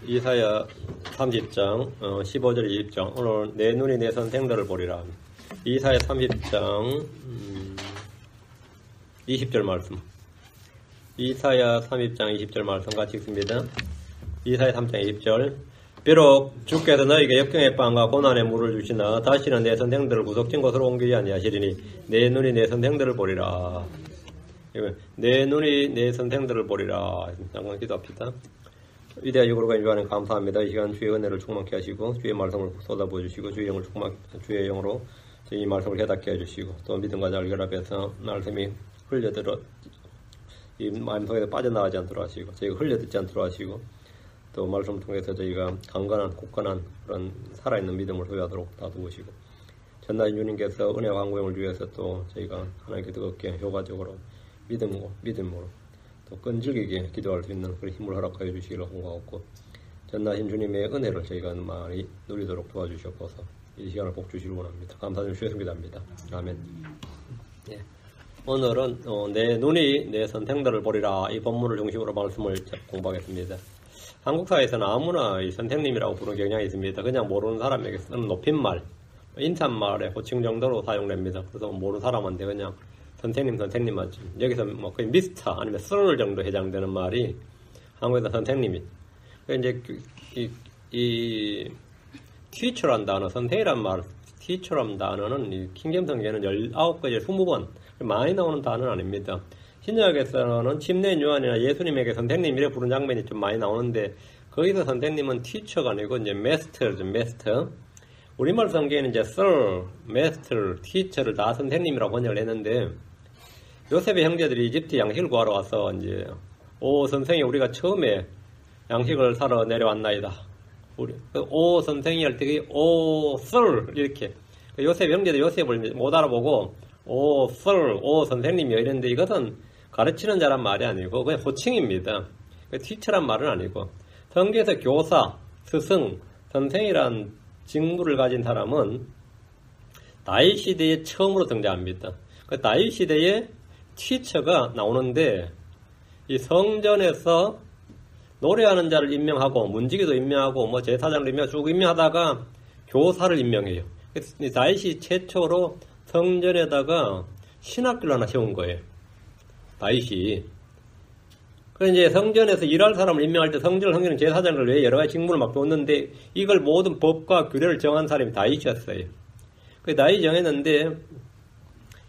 이사야 30장 15절 20장 오늘 내 눈이 내 선생들을 보리라. 이사야 30장 20절 말씀. 이사야 30장 20절 말씀 같이 읽습니다. 이사야 3장 20절 비록 주께서 너희에게 역경의 빵과 고난의 물을 주시나 다시는 내 선생들을 구석진 곳으로 옮기지 아니하시리니 내 눈이 내 선생들을 보리라. 내 눈이 내 선생들을 보리라. 잠깐 기도합시다. 위대한 여호와가 인도하는 감사합니다. 이 시간 주의 은혜를 충만케 하시고 주의 말씀을 쏟아부어 주시고 주의 영으로 이 말씀을 깨닫게 해주시고 또 믿음과 잘 결합해서 말씀이 흘려들어 이 마음속에서 빠져나가지 않도록 하시고 저희가 흘려듣지 않도록 하시고 또 말씀을 통해서 저희가 강건한 굳건한 그런 살아있는 믿음을 소유하도록 도와주시고 전날 주님께서 은혜와 강구형을 위해서 또 저희가 하나님께 뜨겁게 효과적으로 믿음으로 또 끈질기게 기도할 수 있는 그런 힘을 허락하여 주시기를 원하옵고 전나신 주님의 은혜를 저희가 많이 누리도록 도와주시옵소서. 이 시간을 복 주시길 원합니다. 감사드리며 주의 기도합니다. 아멘. 예. 오늘은 내 눈이 내 선생들을 보리라 이 본문을 중심으로 말씀을 공부하겠습니다. 한국 사회에서는 아무나 이 선생님이라고 부르는 경향이 있습니다. 그냥 모르는 사람에게 쓰는 높임말, 인사말의 호칭 정도로 사용됩니다. 그래서 모르는 사람한테 그냥 선생님 맞지. 여기서 뭐 거의 미스터 아니면 썰 정도 해당되는 말이 한국에서 선생님이. 이제 이 teacher란 단어, 선생이란 말, teacher란 단어는 이 킹제임스 성경에는 19가지 20번 많이 나오는 단어는 아닙니다. 신약에서는 침례 요한이나 예수님에게 선생님이라 부른 장면이 좀 많이 나오는데 거기서 선생님은 teacher가 아니고 이제 master죠, master. 우리말 성경에는 이제 sir, master, teacher를 다 선생님이라고 번역을 했는데 요셉의 형제들이 이집트 양식을 구하러 와서 이제 선생이 우리가 처음에 양식을 사러 내려왔나이다. 선생이 할 때 sir 이렇게 요셉 형제들 요셉을 못 알아보고 sir, 선생님이요 이랬는데 이것은 가르치는 자란 말이 아니고 그냥 호칭입니다. teacher란 말은 아니고 성경에서 교사, 스승, 선생이란 직무를 가진 사람은 다윗 시대에 처음으로 등장합니다. 그 다윗 시대에 티처가 나오는데 이 성전에서 노래하는 자를 임명하고 문지기도 임명하고 뭐 제사장을 임명하고 쭉 임명하다가 교사를 임명해요. 다윗이 최초로 성전에다가 신학교를 하나 세운 거예요. 다윗이. 그래서 이제 성전에서 일할 사람을 임명할 때 성전은 제사장을 왜 여러 가지 직무를 막 줬는데 이걸 모든 법과 규례를 정한 사람이 다윗이었어요. 그 다윗이 정했는데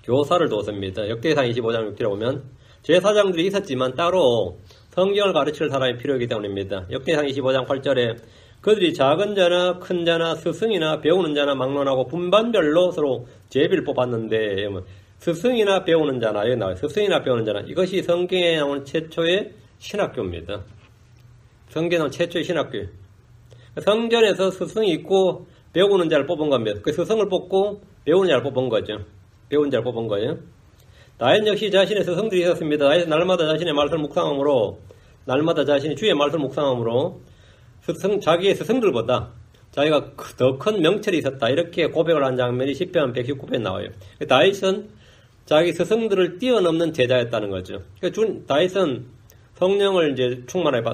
교사를 뒀습니다. 역대상 25장 6절에 보면 제사장들이 있었지만 따로 성경을 가르칠 사람이 필요하기 때문입니다. 역대상 25장 8절에 그들이 작은 자나 큰 자나 스승이나 배우는 자나 막론하고 분반별로 서로 제비를 뽑았는데 스승이나 배우는 자나 여기 나와요. 스승이나 배우는 자나 이것이 성경에 나오는 최초의 신학교입니다. 성경에 나오는 최초의 신학교. 성전에서 스승이 있고 배우는 자를 뽑은 겁니다. 그 스승을 뽑고 배우는 자를 뽑은 거죠. 배운 자를 뽑은 거예요. 다윗 역시 자신의 스승들이 있었습니다. 다윗은 날마다 자신의 말씀을 묵상함으로 날마다 자신이 주의 말씀을 묵상함으로 자기의 스승들보다 자기가 더 큰 명철이 있었다. 이렇게 고백을 한 장면이 시편 119편에 나와요. 다윗은 자기 스승들을 뛰어넘는 제자였다는 거죠. 다윗은 성령을 이제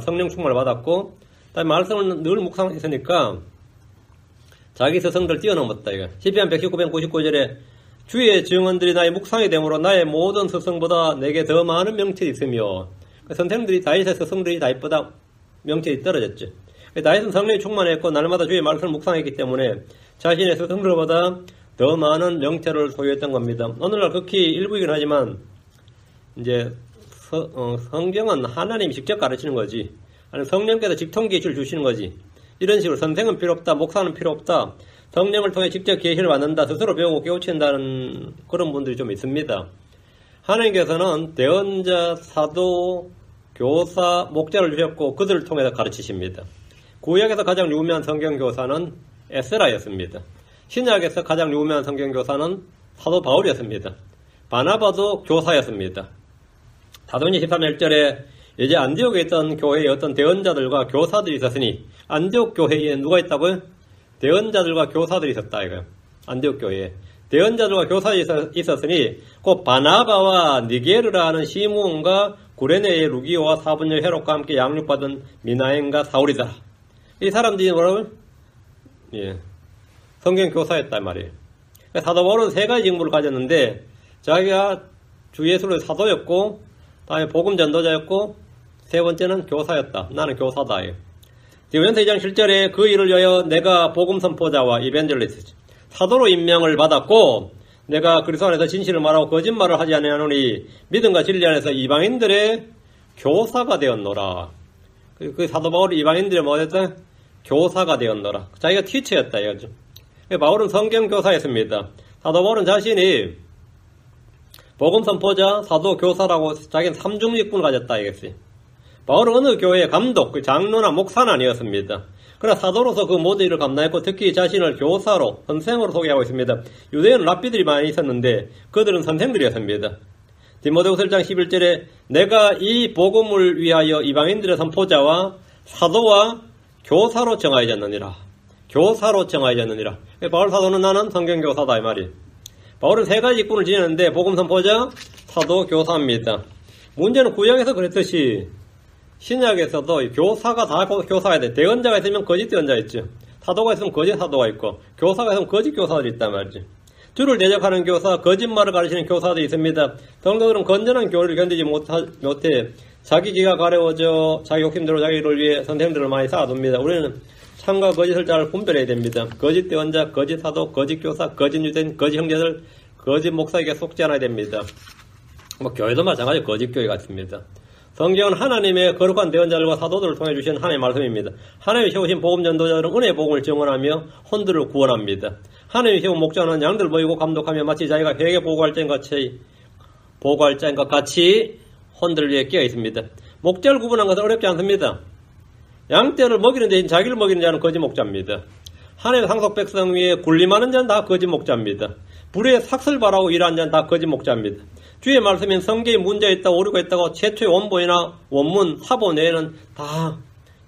성령 충만을 받았고, 말씀을 늘 묵상했으니까 자기 스승들을 뛰어넘었다. 이거. 시편 119편 99절에 주의 증언들이 나의 묵상이 되므로 나의 모든 스승보다 내게 더 많은 명철이 있으며, 다윗의 스승들이 다윗보다 명철이 떨어졌죠. 다윗은 성령이 충만했고 날마다 주의 말씀을 묵상했기 때문에 자신의 스승들보다 더 많은 명철을 소유했던 겁니다. 오늘날 극히 일부이긴 하지만 이제 성경은 하나님이 직접 가르치는 거지, 아니면 성령께서 직통 계시를 주시는 거지. 이런 식으로 선생은 필요 없다, 목사는 필요 없다, 성령을 통해 직접 계시를 받는다, 스스로 배우고 깨우친다는 그런 분들이 좀 있습니다. 하나님께서는 대언자, 사도, 교사, 목자를 주셨고 그들을 통해서 가르치십니다. 구약에서 가장 유명한 성경교사는 에스라였습니다. 신약에서 가장 유명한 성경교사는 사도 바울이었습니다. 바나바도 교사였습니다. 사도행전 13장 1절에 이제 안디옥에 있던 교회에 어떤 대언자들과 교사들이 있었으니, 안디옥 교회에 누가 있다고요? 대언자들과 교사들이 있었다 이거예요. 안디옥 교회에 대언자들과 교사들이 있었으니 곧 바나바와 니게르라는 시므온과 구레네의 루기오와 사분열 헤롯과 함께 양육받은 미나엔과 사울이다. 이 사람들이 뭐라고요? 예. 성경 교사였단 말이에요. 사도 바울은 세 가지 직무를 가졌는데, 자기가 주 예수의 사도였고, 다음에 복음 전도자였고, 세 번째는 교사였다. 나는 교사다. 디모데전서 2장 7절에 그 일을 위하여 내가 복음 선포자와 이벤젤리스트, 사도로 임명을 받았고, 내가 그리스도 안에서 진실을 말하고 거짓말을 하지 아니하노니 믿음과 진리 안에서 이방인들의 교사가 되었노라. 그 사도 바울이 이방인들의 뭐였다? 교사가 되었노라. 자기가 티처였다 이거죠. 바울은 성경 교사였습니다. 사도 바울은 자신이 복음 선포자, 사도, 교사라고 자기는 삼중직분을 가졌다 이겠어요. 바울은 어느 교회의 감독, 장로나 목사는 아니었습니다. 그러나 사도로서 그 모든 일을 감당했고 특히 자신을 교사로, 선생으로 소개하고 있습니다. 유대인은 랍비들이 많이 있었는데 그들은 선생들이었습니다. 디모데후서 1장 11절에 내가 이 복음을 위하여 이방인들의 선포자와 사도와 교사로 정하여졌느니라. 교사로 정하여졌느니라. 바울 사도는 나는 성경교사다 이 말이에요. 바울은 세 가지 직분을 지녔는데 복음 선포자, 사도, 교사입니다. 문제는 구약에서 그랬듯이 신약에서도 교사가 다 교사가 돼. 대언자가 있으면 거짓 대언자가 있죠. 사도가 있으면 거짓 사도가 있고 교사가 있으면 거짓 교사들이 있단 말이죠. 주를 대적하는 교사, 거짓말을 가르치는 교사들이 있습니다. 성도들은 건전한 교리를 견디지 못해 자기 기가 가려워져 자기 욕심대로 자기를 위해 선생들을 많이 쌓아둡니다. 우리는 참과 거짓을 잘 분별해야 됩니다. 거짓 대언자, 거짓 사도, 거짓 교사, 거짓 유대인, 거짓 형제들, 거짓 목사에게 속지 않아야 됩니다. 교회도 마찬가지 거짓 교회 같습니다. 성경은 하나님의 거룩한 대언자들과 사도들을 통해 주신 하나님의 말씀입니다. 하나님이 세우신 복음 전도자들은 은혜의 복음을 증언하며 혼들을 구원합니다. 하나님이 세운 목자는 양들 모이고 감독하며 마치 자기가 회개 보고할 자인 것 같이 혼들을 위해 끼어 있습니다. 목자를 구분한 것은 어렵지 않습니다. 양떼를 먹이는 대신 자기를 먹이는 자는 거짓 목자입니다. 하나님의 상속 백성 위에 군림하는 자는 다 거짓 목자입니다. 불에 삭슬 바라고 일하는 자는 다 거짓 목자입니다. 주의 말씀인 성경에 문제가 있다고 오류가 있다고 최초의 원본이나 원문, 사본 외에는 다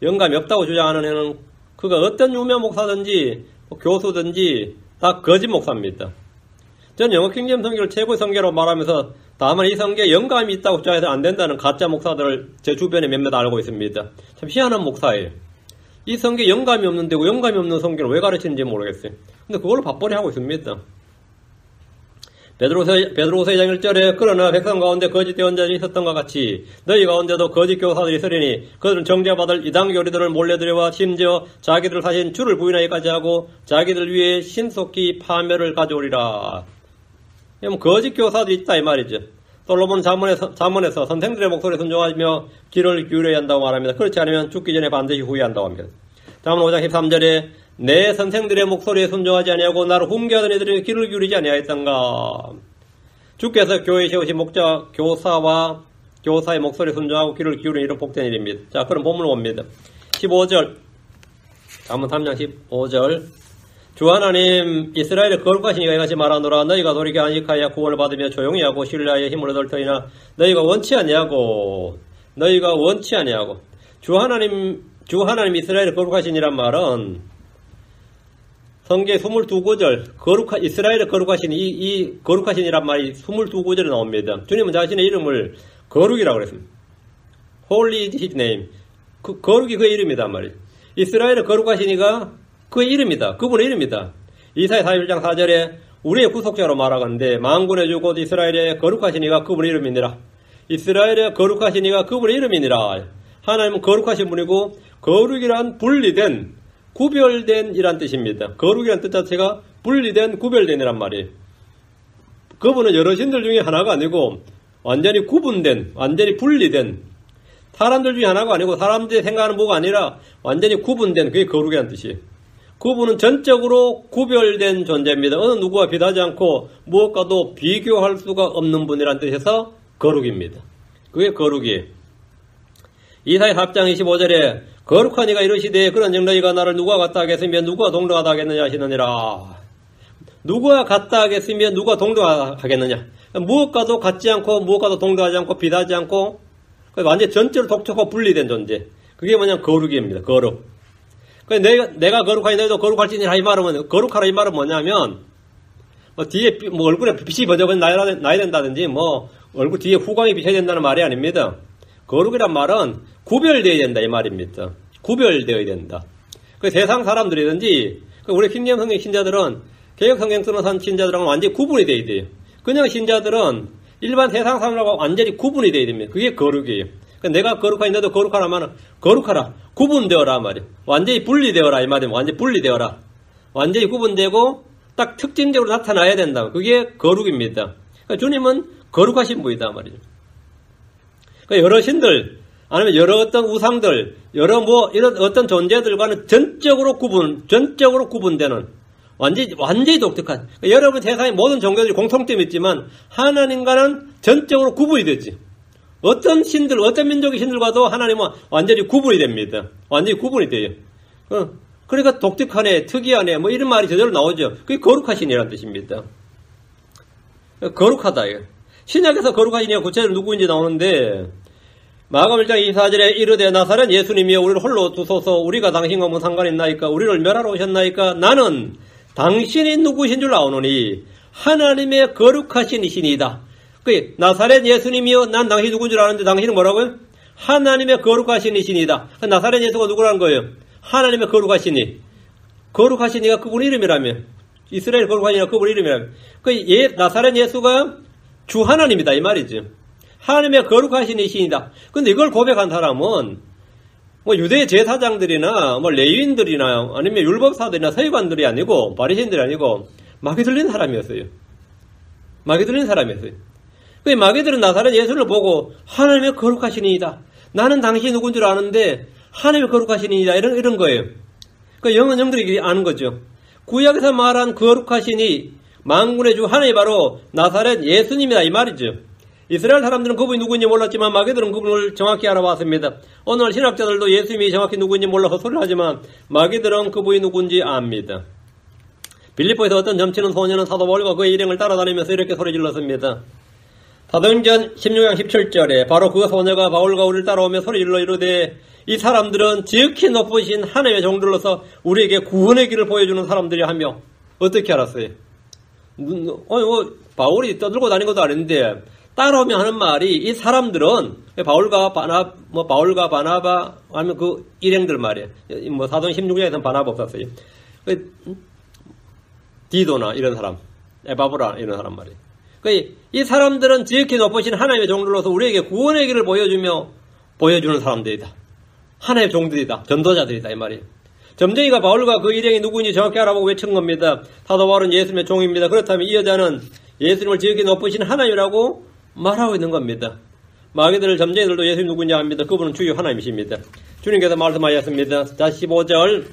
영감이 없다고 주장하는 애는 그가 어떤 유명 목사든지 교수든지 다 거짓 목사입니다. 저는 영어 킹제임 성경을 최고의 성경으로 말하면서 다만 이 성경에 영감이 있다고 주장해서 안 된다는 가짜 목사들을 제 주변에 몇몇 알고 있습니다. 참 희한한 목사예요. 이 성경에 영감이 없는데 영감이 없는 성경을 왜 가르치는지 모르겠어요. 근데 그걸로 밥벌이 하고 있습니다. 베드로서 2장 1절에 그러나 백성 가운데 거짓 대언자들이 있었던 것 같이 너희 가운데도 거짓 교사들이 있으리니 그들은 정죄받을 이단 교리들을 몰래 들여와 심지어 자기들 사신 주를 부인하기까지 하고 자기들 위해 신속히 파멸을 가져오리라. 거짓 교사들이 있다 이 말이죠. 솔로몬 잠언에서 선생들의 목소리에 순종하며 귀를 기울여야 한다고 말합니다. 그렇지 않으면 죽기 전에 반드시 후회한다고 합니다. 잠언 5장 13절에 내 선생들의 목소리에 순종하지 아니하고 나를 훈계하던 이들에게 귀를 기울이지 아니하였던가. 주께서 교회에 세우신 목자 교사와 교사의 목소리에 순종하고 귀를 기울이는 일은 복된 일입니다. 자, 그럼 본문을 봅니다. 15절 잠언 3장 15절 주 하나님 이스라엘의 거룩하신 이가 이같이 말하노라. 너희가 돌이켜 안식하여 구원을 받으며 조용히 하고 신뢰하여 힘을 얻을 터이나 너희가 원치 아니하고 주 하나님 이스라엘의 거룩하신이란 말은 성경 22구절 이스라엘의 거룩하신 이 거룩하신이란 말이 22구절에 나옵니다. 주님은 자신의 이름을 거룩이라고 그랬습니다. Holy is his name. 거룩이 그의 이름이단 말이에요. 이스라엘의 거룩하신 이가 그의 이름이다. 그분의 이름이다. 이사야 41장 4절에 우리의 구속자로 말하건대 만군의 주 곧 이스라엘의 거룩하신 이가 그분의 이름이니라. 이스라엘의 거룩하신 이가 그분의 이름이니라. 하나님은 거룩하신 분이고 거룩이란 분리된 구별된 이란 뜻입니다. 거룩이란 뜻 자체가 분리된 구별된이란 말이에요. 그분은 여러 신들 중에 하나가 아니고 완전히 구분된, 완전히 분리된 사람들 중에 하나가 아니고 사람들이 생각하는 뭐가 아니라 완전히 구분된 그게 거룩이란 뜻이에요. 그분은 전적으로 구별된 존재입니다. 어느 누구와 비슷하지 않고 무엇과도 비교할 수가 없는 분이란 뜻에서 거룩입니다. 그게 거룩이에요. 이사야 4장 25절에 거룩한 이가 이르시되 그런즉 너희가 나를 누가 같다 하겠으며 누가 동등하다 하겠느냐 하시느니라. 누가 같다 하겠으며 누가 동등하다 하겠느냐. 무엇과도 같지 않고 무엇과도 동등하지 않고 비슷하지 않고 완전히 전체로 독특하고 분리된 존재. 그게 뭐냐면 거룩입니다. 거룩. 내가 거룩하니 너희도 거룩할지니라 이 말은 거룩하라 이 말은 뭐냐면 뒤에 얼굴에 빛이 번져번 나야 된다든지 얼굴 뒤에 후광이 비쳐야 된다는 말이 아닙니다. 거룩이란 말은 구별되어야 된다 이 말입니다. 구별되어야 된다. 그 세상 사람들이든지 우리 신념 성경 신자들은 개혁 성경 쓰는 신자들하고는 완전히 구분이 돼야 돼요. 그냥 신자들은 일반 세상 사람들하고 완전히 구분이 돼야 됩니다. 그게 거룩이에요. 내가 거룩하니 너도 거룩하라 말은 거룩하라. 구분되어라 말이에요. 완전히 분리되어라 이 말이에요. 완전히 분리되어라. 완전히 구분되고 딱 특징적으로 나타나야 된다. 그게 거룩입니다. 그러니까 주님은 거룩하신 분이다 말이죠. 그러니까 여러 신들 아니면 여러 어떤 우상들 여러 이런 어떤 존재들과는 전적으로 구분되는 완전히 독특한 그러니까 여러분 세상의 모든 종교들이 공통점이 있지만 하나님과는 전적으로 구분이 되지. 어떤 신들, 어떤 민족의 신들과도 하나님은 완전히 구분이 됩니다. 완전히 구분이 돼요. 그러니까 독특하네, 특이하네, 뭐 이런 말이 저절로 나오죠. 그게 거룩하신이라는 뜻입니다. 거룩하다. 신약에서 거룩하신이가 구체적으로 누구인지 나오는데, 마가복음 1장 24절에 이르되 나사렛 예수님이여 우리를 홀로 두소서 우리가 당신과 무슨 상관이 있나이까 우리를 멸하러 오셨나이까 나는 당신이 누구신 줄 아오노니 하나님의 거룩하신 이신이다. 나사렛 예수님이요 난 당신이 누군 줄 아는데 당신은 뭐라고요? 하나님의 거룩하신 이신이다. 나사렛 예수가 누구라는 거예요? 하나님의 거룩하신 이가 그분 이름이라며. 이스라엘 거룩하신 이가 그분 이름이라며. 나사렛 예수가 주 하나님이다 이 말이죠. 하나님의 거룩하신 이신이다. 근데 이걸 고백한 사람은 뭐 유대 제사장들이나 뭐 레위인들이나 아니면 율법사들이나 서기관들이 아니고 바리새인들이 아니고 마귀 들린 사람이었어요. 그 마귀들은 나사렛 예수를 보고 하나님의 거룩하신 이이다. 나는 당신이 누군 줄 아는데 하나님의 거룩하신 이이다. 이런 거예요. 그 영은 영들이 아는 거죠. 구약에서 말한 거룩하신 이 만군의 주 하나님이 바로 나사렛 예수님이다 이 말이죠. 이스라엘 사람들은 그분이 누구인지 몰랐지만 마귀들은 그분을 정확히 알아봤습니다. 오늘 신학자들도 예수님이 정확히 누구인지 몰라서 소리를 하지만 마귀들은 그분이 누구인지 압니다. 빌립보에서 어떤 점치는 소년은 사도 바울과 그의 일행을 따라다니면서 이렇게 소리 질렀습니다. 사도행전 16장 17절에 바로 그 소녀가 바울과 우리를 따라오며 소리질러 이르되 이 사람들은 지극히 높으신 하나님의 종들로서 우리에게 구원의 길을 보여주는 사람들이 하며 어떻게 알았어요? 바울이 떠들고 다닌 것도 아닌데 따라오며 하는 말이 이 사람들은 바울과 바나바 아니면 그 일행들 말이에요. 뭐 사도행 16장에서는 바나바 없었어요. 디도나 이런 사람, 에바브라 이런 사람 말이에요. 이 사람들은 지극히 높으신 하나님의 종들로서 우리에게 구원의 길을 보여주는 사람들이다. 하나님의 종들이다. 전도자들이다. 이 말이에요. 점쟁이가 바울과 그 일행이 누구인지 정확히 알아보고 외친 겁니다. 사도 바울은 예수님의 종입니다. 그렇다면 이 여자는 예수님을 지극히 높으신 하나님이라고 말하고 있는 겁니다. 마귀들, 점쟁이들도 예수님 누구인지 압니다. 그분은 주요 하나님이십니다. 주님께서 말씀하셨습니다. 자, 15절.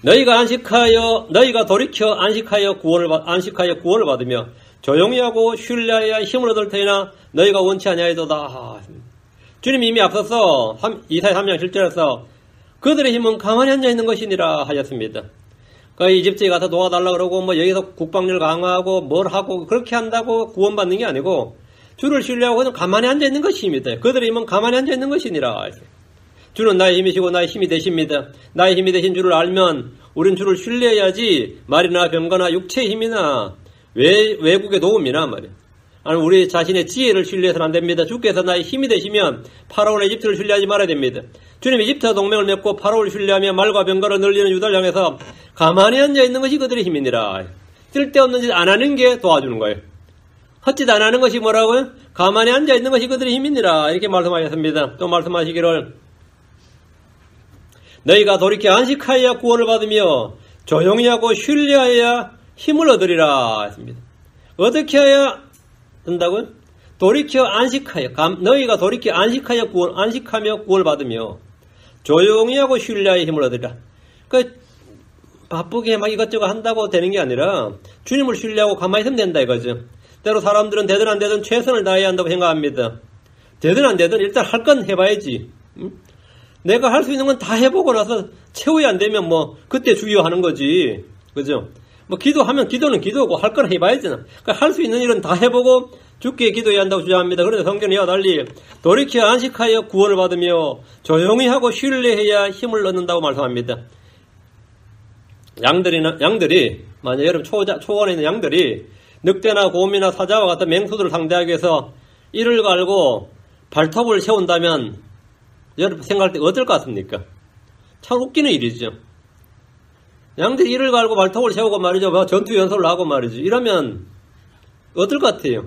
너희가 돌이켜 안식하여 구원을 받으며 조용히 하고 신뢰하여 힘을 얻을 테니나 너희가 원치 아니하여도다. 주님이 이미 앞서서 이사야 3장 7절에서 그들의 힘은 가만히 앉아 있는 것이니라 하셨습니다. 이집트에 가서 도와달라 그러고 여기서 국방력을 강화하고 뭘 하고 그렇게 한다고 구원받는 게 아니고 주를 신뢰하고 그냥 가만히 앉아 있는 것입니다. 그들의 힘은 가만히 앉아 있는 것이니라. 주는 나의 힘이시고 나의 힘이 되십니다. 나의 힘이 되신 주를 알면 우린 주를 신뢰해야지 말이나 병거나 육체의 힘이나 외국의 도움이나 말이에요. 아니 우리 자신의 지혜를 신뢰해서는 안 됩니다. 주께서 나의 힘이 되시면 파라오나 이집트를 신뢰하지 말아야 됩니다. 주님이 이집트와 동맹을 맺고 파라오를 신뢰하며 말과 병거를 늘리는 유다를 향해서 가만히 앉아있는 것이 그들의 힘이니라. 쓸데없는 짓 안 하는 게 도와주는 거예요. 헛짓 안 하는 것이 뭐라고요? 가만히 앉아있는 것이 그들의 힘이니라. 이렇게 말씀하셨습니다. 또 말씀하시기를 너희가 돌이켜 안식하여야 구원을 받으며 조용히 하고 신뢰하여야 힘을 얻으리라 했습니다. 어떻게 해야 된다고요? 돌이켜 안식하여 너희가 돌이켜 안식하며 구원을 받으며 조용히 하고 신뢰하여 힘을 얻으리라. 바쁘게 막 이것저것 한다고 되는 게 아니라 주님을 신뢰하고 가만히 있으면 된다 이거죠. 때로 사람들은 되든 안 되든 최선을 다해야 한다고 생각합니다. 되든 안 되든 일단 할 건 해봐야지. 내가 할 수 있는 건 다 해보고 나서 최후에 안 되면 그때 주의하는 거지. 그죠? 기도하면 기도는 기도고 할 건 해봐야지. 할 수 있는 일은 다 해보고 주께 기도해야 한다고 주장합니다. 그런데 성경은 이와 달리 돌이켜 안식하여 구원을 받으며 조용히 하고 신뢰해야 힘을 얻는다고 말씀합니다. 양들이 만약 여러분 초원에 있는 양들이 늑대나 곰이나 사자와 같은 맹수들을 상대하기 위해서 이를 갈고 발톱을 세운다면 여러분 생각할 때 어떨 것 같습니까? 참 웃기는 일이죠. 양들이 이를 갈고 말통을 세우고 말이죠. 전투 연설을 하고 말이죠. 이러면 어떨 것 같아요?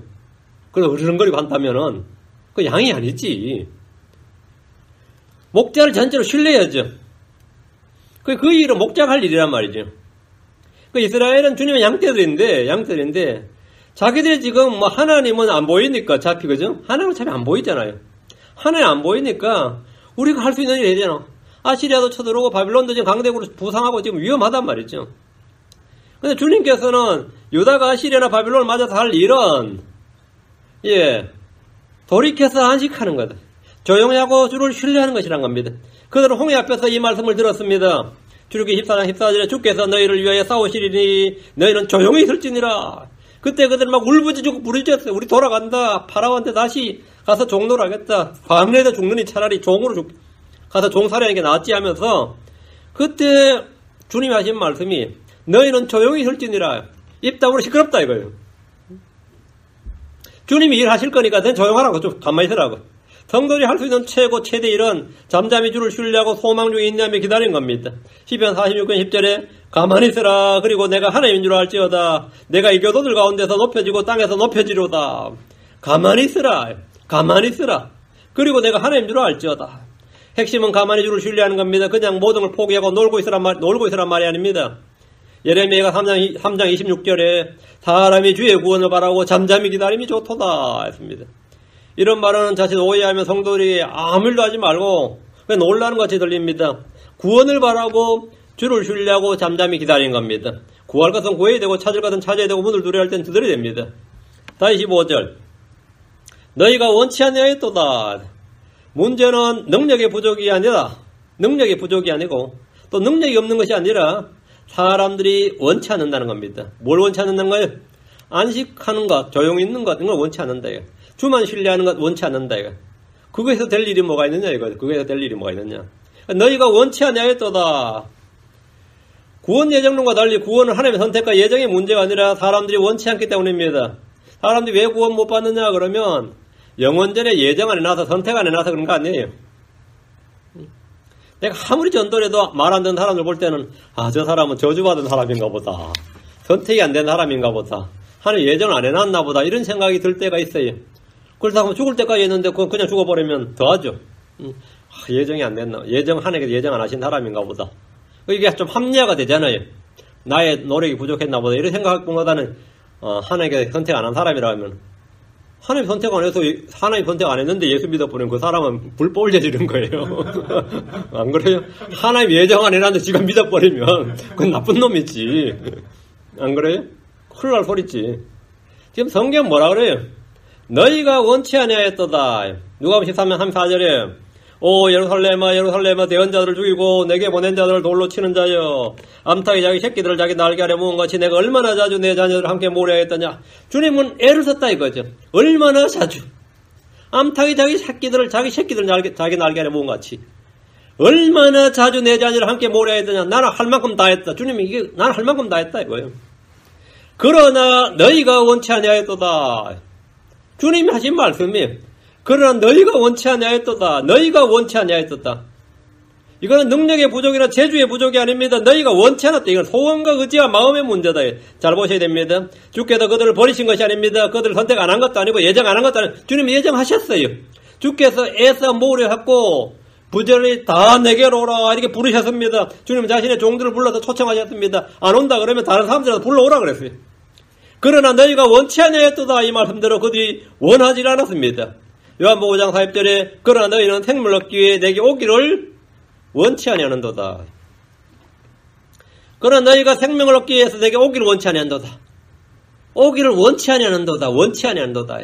그걸 으르렁거리고 한다면은 그 양이 아니지. 목자를 전체로 신뢰해야죠. 그 일은 목자가 할 일이란 말이죠. 그 이스라엘은 주님의 양떼들인데 자기들이 지금 뭐 하나님은 안 보이니까 잡히 그죠? 하나님은 참 안 보이잖아요. 하나님 안 보이니까 우리가 할 수 있는 일이 되잖아. 아시리아도 쳐들어오고 바빌론도 지금 강대국으로 부상하고 지금 위험하단 말이죠. 근데 주님께서는 유다가 아시리아나 바빌론을 맞아서 할 일은 돌이켜서 안식하는 거다. 조용히 하고 주를 신뢰하는 것이란 겁니다. 그들은 홍해 앞에서 이 말씀을 들었습니다. 출애굽기 14장 14절에 주께서 너희를 위하여 싸우시리니 너희는 조용히 있을지니라. 그때 그들은 막 울부짖고 부르짖었어요. 우리 돌아간다. 파라오한테 다시 가서 종노를 하겠다. 광야에서 죽느니 차라리 종으로 가서 종살이하는 게 낫지 하면서 그때 주님이 하신 말씀이 너희는 조용히 있을지니라. 입 다물어 시끄럽다 이거예요. 주님이 일하실 거니까 넌 조용하라고 좀 가만히 있으라고. 성도들이 할 수 있는 최대 일은 잠잠히 주를 신뢰하고 소망 중에 인내하며 기다리는 겁니다. 시편 46편 10절에 가만히 있으라. 그리고 내가 하나님인 줄 알지어다. 내가 이 교도들 가운데서 높여지고 땅에서 높여지로다. 가만히 있으라. 가만히 있으라. 그리고 내가 하나님인 줄 알지어다. 핵심은 가만히 주를 신뢰하는 겁니다. 그냥 모든 걸 포기하고 놀고 있으란 말이 아닙니다. 예레미야가 3장 26절에 사람이 주의 구원을 바라고 잠잠히 기다림이 좋도다 했습니다. 이런 말은 자칫 오해하면 성도들이 아무 일도 하지 말고 그냥 놀라는 것 같이 들립니다. 구원을 바라고 주를 신뢰하고 잠잠히 기다리는 겁니다. 구할 것은 구해야 되고 찾을 것은 찾아야 되고 문을 두드려야 할 땐 두드려야 됩니다. 다시 15절 너희가 원치 아니하였도다. 문제는 능력의 부족이 아니라 능력의 부족이 아니고 또 능력이 없는 것이 아니라 사람들이 원치 않는다는 겁니다. 뭘 원치 않는다는 거예요? 안식하는 것, 조용히 있는 것, 이런 걸 원치 않는다. 이거. 주만 신뢰하는 것 원치 않는다. 이거. 그거에서 될 일이 뭐가 있느냐 이거. 그거에서 될 일이 뭐가 있느냐. 너희가 원치 아니하였도다. 구원 예정론과 달리 구원은 하나님의 선택과 예정의 문제가 아니라 사람들이 원치 않기 때문입니다. 사람들이 왜 구원 못 받느냐 그러면 영원전에 예정 안에 나서 선택 안에 나서 그런 거 아니에요. 내가 아무리 전도를 해도 말 안 듣는 사람들 볼 때는 저 사람은 저주받은 사람인가 보다. 선택이 안 된 사람인가 보다. 하나님 예정 안 해놨나 보다. 이런 생각이 들 때가 있어요. 그러다 보면 죽을 때까지 했는데 그건 그냥 죽어버리면 더하죠. 예정이 안 됐나. 하나님께서 예정 안 하신 사람인가 보다. 이게 좀 합리화가 되잖아요. 나의 노력이 부족했나 보다. 이런 생각보다는 하나님께서 선택 안 한 사람이라 하면 하나님 선택 안 해서 하나님 선택 안 했는데 예수 믿어버리면 그 사람은 불법을 저지른 거예요. 안 그래요? 하나님 예정 안 해놨는데 지가 믿어버리면 그건 나쁜 놈이지. 안 그래요? 큰일 날 소리지. 지금 성경 뭐라 그래요? 너희가 원치 아니하였도다. 누가복음 13장 34절에 오 예루살렘아 예루살렘아 대언자들을 죽이고 내게 보낸 자들을 돌로 치는 자여 암탉이 자기 새끼들을 자기 날개 아래 모은 것이 내가 얼마나 자주 내 자녀들을 함께 모으려 했더냐. 주님은 애를 썼다 이거죠. 얼마나 자주. 암탉이 자기 새끼들 자기 날개 아래 모은 것 같이 얼마나 자주 내 자녀를 함께 모으려 했더냐. 나는 할 만큼 다 했다. 주님이 이게 나는 할 만큼 다 했다 이거예요. 그러나 너희가 원치 아니하였도다. 주님이 하신 말씀이 그러나 너희가 원치 아니하였도다. 너희가 원치 아니하였도다. 이거는 능력의 부족이나 재주의 부족이 아닙니다. 너희가 원치 않았다. 이건 소원과 의지와 마음의 문제다. 잘 보셔야 됩니다. 주께서 그들을 버리신 것이 아닙니다. 그들을 선택 안 한 것도 아니고 예정 안 한 것도 아니고 주님이 예정하셨어요. 주께서 애써 모으려 했고 부절히 다 내게로 오라 이렇게 부르셨습니다. 주님은 자신의 종들을 불러서 초청하셨습니다. 안 온다 그러면 다른 사람들한테 불러오라 그랬어요. 그러나 너희가 원치 아니하였도다. 이 말씀대로 그들이 원하지 않았습니다. 요한복음 5장 40절에 그러나 너희는 생명을 얻기 위해 내게 오기를 원치 아니하는도다. 그러나 너희가 생명을 얻기 위해서 내게 오기를 원치 아니하는도다. 오기를 원치 아니하는도다. 원치 아니하는도다.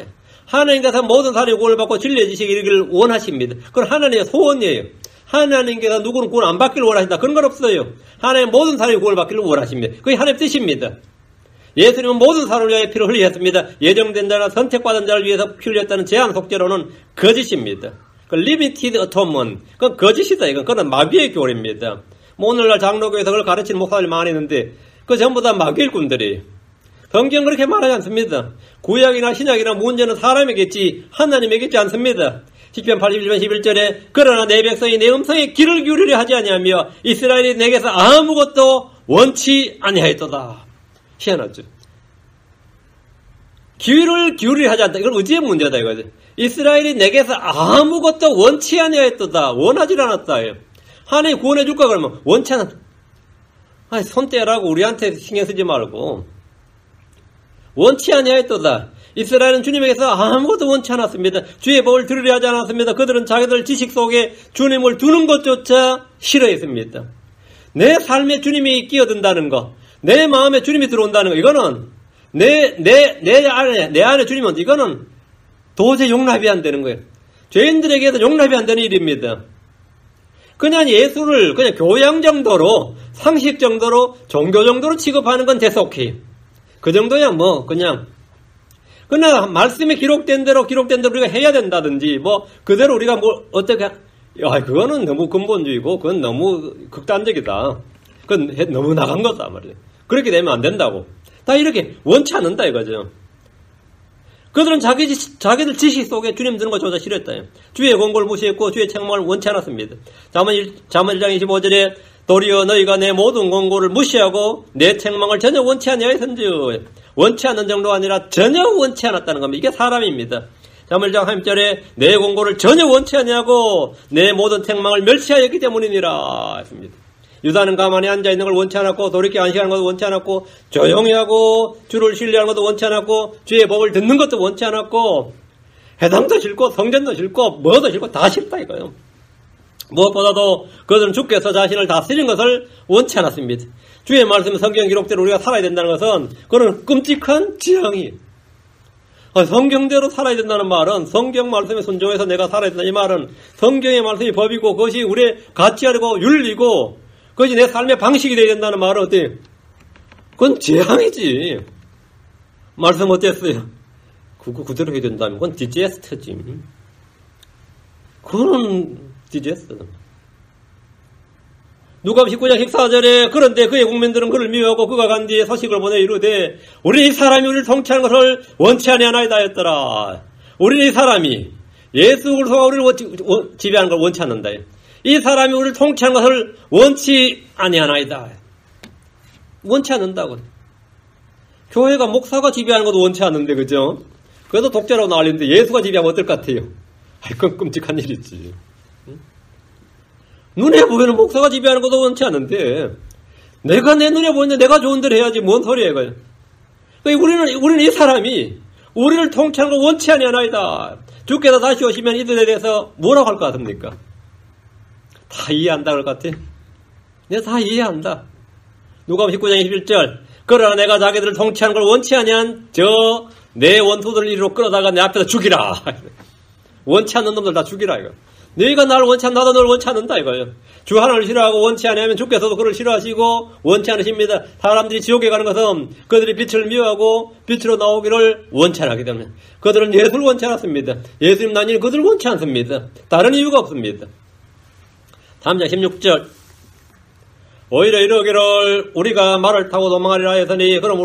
하나님께서 모든 사람이 구원을 받고 진리의 지식을 이루기를 원하십니다. 그건 하나님의 소원이에요. 하나님께서 누구는 구원 안 받기를 원하신다. 그런 건 없어요. 하나님 모든 사람이 구원을 받기를 원하십니다. 그게 하나님의 뜻입니다. 예수님은 모든 사람을 위하여 피를 흘리셨습니다. 예정된 자나 선택받은 자를 위해서 피 흘렸다는 제한 속죄로는 거짓입니다. 그 리미티드 어토먼, 그건 거짓이다. 그건 마귀의 교리입니다. 뭐 오늘날 장로교에서 그걸 가르치는 목사들이 많이 있는데 그 전부 다 마귀 일꾼들이에요. 성경 그렇게 말하지 않습니다. 구약이나 신약이나 문제는 사람에게 있지 하나님에게 있지 않습니다. 시편 81편 11절에 그러나 내 백성이 내 음성에 귀를 기울이려 하지 아니하며 이스라엘이 내게서 아무것도 원치 아니하였도다. 희한하죠. 귀를 기울이려 하지 않다. 이건 의지의 문제다 이거죠. 이스라엘이 내게서 아무것도 원치 아니하였도다. 원하지 않았다. 하나님 구원해 줄까 그러면 원치 않았다. 아니, 손 떼라고 우리한테 신경 쓰지 말고 원치 아니하였도다. 이스라엘은 주님에게서 아무것도 원치 않았습니다. 주의 법을 들으려 하지 않았습니다. 그들은 자기들 지식 속에 주님을 두는 것조차 싫어했습니다. 내 삶에 주님이 끼어든다는 거, 내 마음에 주님이 들어온다는 거, 이거는 내 안에 주님이 온다. 이거는 도저히 용납이 안 되는 거예요. 죄인들에게도 용납이 안 되는 일입니다. 그냥 예수를 그냥 교양 정도로, 상식 정도로, 종교 정도로 취급하는 건 대속해. 그 정도야 뭐 그냥 그러나 말씀에 기록된 대로 우리가 해야 된다든지 뭐 그대로 우리가 뭐 어떻게 그거는 너무 근본주의고 그건 너무 극단적이다. 그건 너무 나간 거다 말이야. 그렇게 되면 안 된다고. 다 이렇게 원치 않는다 이거죠. 그들은 자기들 지식 속에 주님 드는 것조차 싫어했다. 주의 권고를 무시했고 주의 책망을 원치 않았습니다. 잠언 1장 25절에 도리어 너희가 내 모든 권고를 무시하고 내 책망을 전혀 원치 아니하였은즉 원치 않는 정도가 아니라 전혀 원치 않았다는 겁니다. 이게 사람입니다. 잠언 1장 30절에 내 권고를 전혀 원치 아니하고 내 모든 책망을 멸시하였기 때문이니라 했습니다. 유다는 가만히 앉아있는 걸 원치 않았고 돌이켜 안식하는 것도 원치 않았고 조용히 하고 주를 신뢰하는 것도 원치 않았고 주의 법을 듣는 것도 원치 않았고 해당도 싫고 성전도 싫고 뭐도 싫고 다 싫다 이거예요. 무엇보다도 그들은 주께서 자신을 다스리는 것을 원치 않았습니다. 주의 말씀 성경 기록대로 우리가 살아야 된다는 것은 그런 끔찍한 지향이 성경대로 살아야 된다는 말은 성경 말씀에 순종해서 내가 살아야 된다 이 말은 성경의 말씀이 법이고 그것이 우리의 가치하고 윤리고 그것이 내 삶의 방식이 되어야 된다는 말은 어때요? 그건 재앙이지. 말씀 어땠어요? 그대로 해야 된다면 그건 디제스트지. 그건 디제스트. 누가복음 19장 14절에 그런데 그의 국민들은 그를 미워하고 그가 간 뒤에 서식을 보내 이르되 우리 이 사람이 우리를 통치하는 것을 원치 아니하나이다 했더라. 우리 이 사람이 예수 그리스도가 우리를 지배하는 걸 원치 않는다. 이 사람이 우리를 통치하는 것을 원치 아니하나이다. 원치 않는다고. 교회가 목사가 지배하는 것도 원치 않는데 그죠? 그래도 독재라고 난리인데 예수가 지배하면 어떨 것 같아요? 그건 끔찍한 일이지. 눈에 보이는 목사가 지배하는 것도 원치 않는데 내가 내 눈에 보이는데 내가 좋은 대로 해야지 뭔 소리야 이거야. 우리는 이 사람이 우리를 통치하는 걸 원치 아니하나이다. 주께서 다시 오시면 이들에 대해서 뭐라고 할 것 같습니까? 다 이해한다 그럴 것 같아. 내가 다 이해한다. 누가복음 19장 21절 그러나 내가 자기들을 통치하는 걸 원치 아니한 저 내 원수들을 이리로 끌어다가 내 앞에서 죽이라. 원치 않는 놈들 다 죽이라 이거. 너희가 나를 원치 않는 나도 너를 원치 않는다 이거예요. 주 하나를 싫어하고 원치 아니하면 주께서도 그를 싫어하시고 원치 않으십니다. 사람들이 지옥에 가는 것은 그들이 빛을 미워하고 빛으로 나오기를 원치 않았기 때문에 그들은 예수를 원치 않았습니다. 예수님 나니는 그들을 원치 않습니다. 다른 이유가 없습니다. 다음 장 16절 오히려 이러기를 우리가 말을 타고 도망하리라 했으니 그럼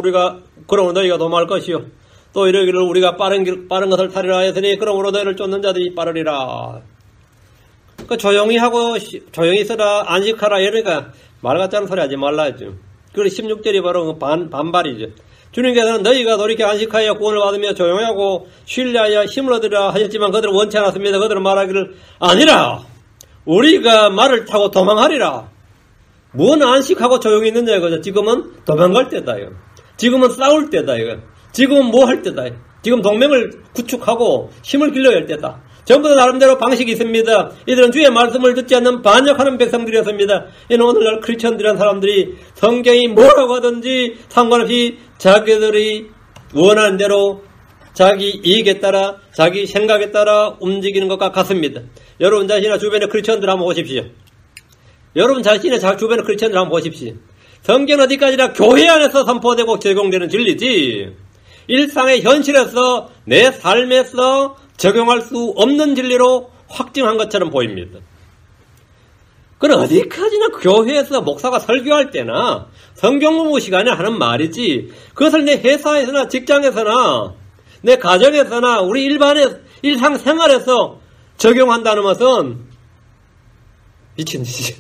너희가 도망할 것이요 또 이러기를 우리가 빠른 것을 타리라 했으니 그러므로 너희를 쫓는 자들이 빠르리라. 그 조용히 하고 조용히 있어라 안식하라 이러니까 말 같지 않은 소리 하지 말라 했죠. 그리고 16절이 바로 반발이죠. 주님께서는 너희가 돌이켜 안식하여 구원을 받으며 조용히 하고 신뢰하여 힘을 얻으라 하셨지만 그들은 원치 않았습니다. 그들은 말하기를 아니라 우리가 말을 타고 도망하리라. 뭔 안식하고 조용히 있느냐 이거죠. 지금은 도망갈 때다 이거. 지금은 싸울 때다 이거. 지금은 뭐 할 때다. 지금 동맹을 구축하고 힘을 길러야 할 때다. 전부 다 나름대로 방식이 있습니다. 이들은 주의 말씀을 듣지 않는 반역하는 백성들이었습니다. 이는 오늘날 크리스천들이란 사람들이 성경이 뭐라고 하든지 상관없이 자기들이 원하는 대로 자기 이익에 따라 자기 생각에 따라 움직이는 것과 같습니다. 여러분 자신의 주변의 크리스천들 한번 보십시오. 여러분 자신의 주변의 크리스천들 한번 보십시오. 성경은 어디까지나 교회 안에서 선포되고 적용되는 진리지 일상의 현실에서 내 삶에서 적용할 수 없는 진리로 확증한 것처럼 보입니다. 그럼 어디까지나 교회에서 목사가 설교할 때나 성경 공부 시간에 하는 말이지 그것을 내 회사에서나 직장에서나 내 가정에서나 우리 일상생활에서 적용한다는 것은 미친 짓이야.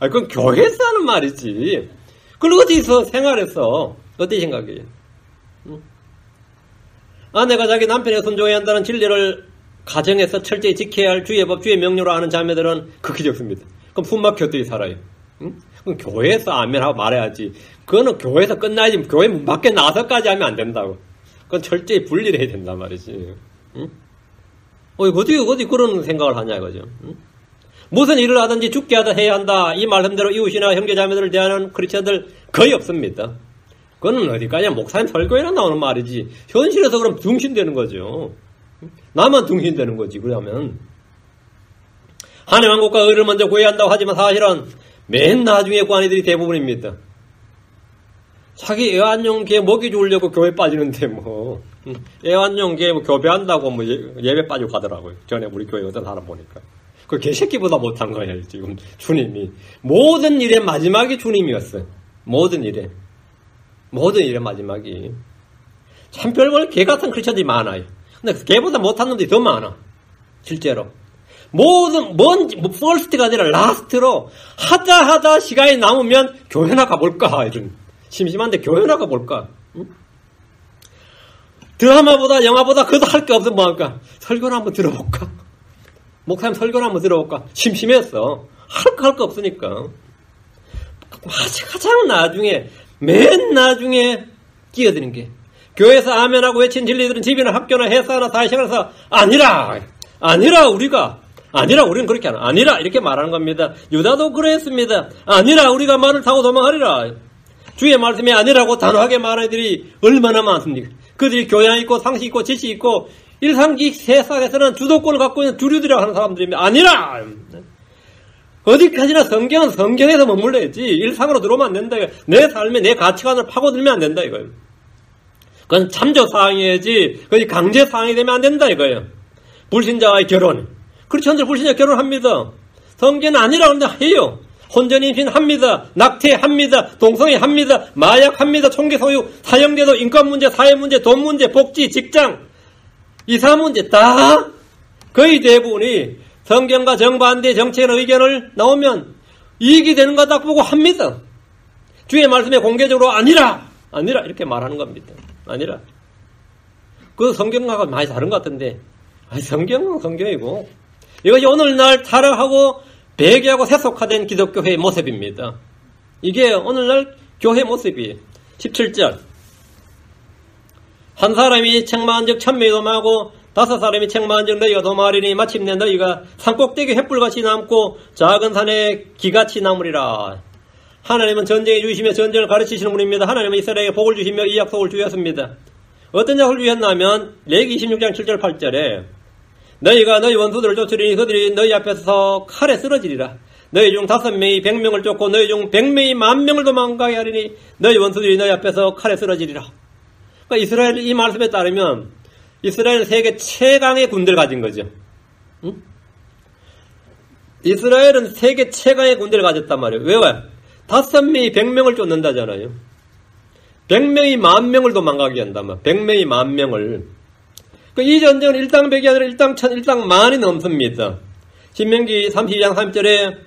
그건 교회에서 하는 말이지. 그걸 어디서 생활해서 어떻게 생각해요? 아내가 자기 남편에 순종해야 한다는 진리를 가정에서 철저히 지켜야 할 주의 법, 주의 명료로 하는 자매들은 극히 적습니다. 그럼 숨막혀 어떻게 살아요? 그럼 교회에서 아멘하고 말해야지. 그거는 교회에서 끝나야지. 교회 문 밖에 나서까지 하면 안 된다고. 그건 철저히 분리를 해야 된단 말이지. 어디 그런 생각을 하냐 이거죠. 무슨 일을 하든지 죽게 하다 해야 한다. 이 말씀대로 이웃이나 형제자매들을 대하는 크리스천들 거의 없습니다. 그건 어디까지나 목사님 설교에나 나오는 말이지. 현실에서 그럼 둥신되는 거죠. 나만 둥신되는 거지. 그러면 하나님 왕국과 의를 먼저 구해야 한다고 하지만 사실은 맨 나중에 구하는 이들이 대부분입니다. 자기 애완용 개 먹이 주려고 교회 빠지는데 뭐 애완용 개 교배한다고 뭐 예배 빠지고 가더라고요. 전에 우리 교회 어떤 사람 보니까. 그 개새끼보다 못한 거예요. 지금 주님이 모든 일의 마지막이 주님이었어요. 모든 일의 마지막이. 참 별걸 개 같은 크리스천들이 많아요. 근데 개보다 못한 놈들이 더 많아. 실제로. 퍼스트가 아니라 라스트로 하다 시간이 남으면 교회나 가볼까. 이런. 심심한데 교회나 가볼까. 응? 드라마보다 영화보다 그것도 할 게 없으면 뭐할까. 설교나 한번 들어볼까. 목사님 설교나 한번 들어볼까. 심심했어. 할 거 없으니까. 가장 나중에 맨 나중에 끼어드는 게 교회에서 아멘하고 외친 진리들은 집이나 학교나 회사나 사회생활에서 아니라 우리는 그렇게 하나. 아니라 이렇게 말하는 겁니다. 유다도 그랬습니다. 아니라 우리가 말을 타고 도망하리라. 주의 말씀이 아니라고 단호하게 말하는 이들이 얼마나 많습니까? 그들이 교양 있고 상식 있고 지식 있고 일상기 세상에서는 주도권을 갖고 있는 주류들이라고 하는 사람들입니다. 아니라 어디까지나 성경은 성경에서 머물러야지 일상으로 들어오면 안 된다. 내 삶에 내 가치관을 파고들면 안 된다 이거예요. 그건 참조사항이야지 그건 강제사항이 되면 안 된다 이거예요. 불신자와의 결혼. 크리스천들 불신자 결혼합니다. 성경은 아니라고 하는데 해요. 혼전 임신합니다. 낙태합니다. 동성애합니다. 마약합니다. 총기 소유, 사형제도, 인권 문제, 사회 문제, 돈 문제, 복지, 직장, 이사 문제 다 거의 대부분이 성경과 정반대 정치의 의견을 나오면 이익이 되는 거 딱 보고 합니다. 주의 말씀에 공개적으로 아니라 이렇게 말하는 겁니다. 아니라. 그 성경과 많이 다른 것 같은데 성경은 성경이고 이것이 오늘날 타락하고 배교하고 세속화된 기독교회의 모습입니다. 이게 오늘날 교회 모습이에요. 17절 한 사람이 책망한 즉 1000명이 도망하고 5사람이 책망한 즉 너희가 도망하리니 마침내 너희가 산꼭대기 횃불같이 남고 작은 산에 기같이 남으리라. 하나님은 전쟁에 주시며 전쟁을 가르치시는 분입니다. 하나님은 이스라엘에게 복을 주시며 이 약속을 주셨습니다. 어떤 약속을 주셨냐면 레위기 26장 7절 8절에 너희가 너희 원수들을 쫓으리니 그들이 너희 앞에서 칼에 쓰러지리라. 너희 중 5명이 100명을 쫓고 너희 중 100명이 10,000명을 도망가게 하리니 너희 원수들이 너희 앞에서 칼에 쓰러지리라. 그러니까 이스라엘 이 말씀에 따르면 이스라엘은 세계 최강의 군대를 가진 거죠. 응? 이스라엘은 세계 최강의 군대를 가졌단 말이에요. 왜? 5명이 100명을 쫓는다잖아요. 100명이 10,000명을 도망가게 한단 말이에요. 100명이 10,000명을. 이 전쟁은 일당백이 아니라 일당천, 일당만이 넘습니다. 신명기 32장 3절에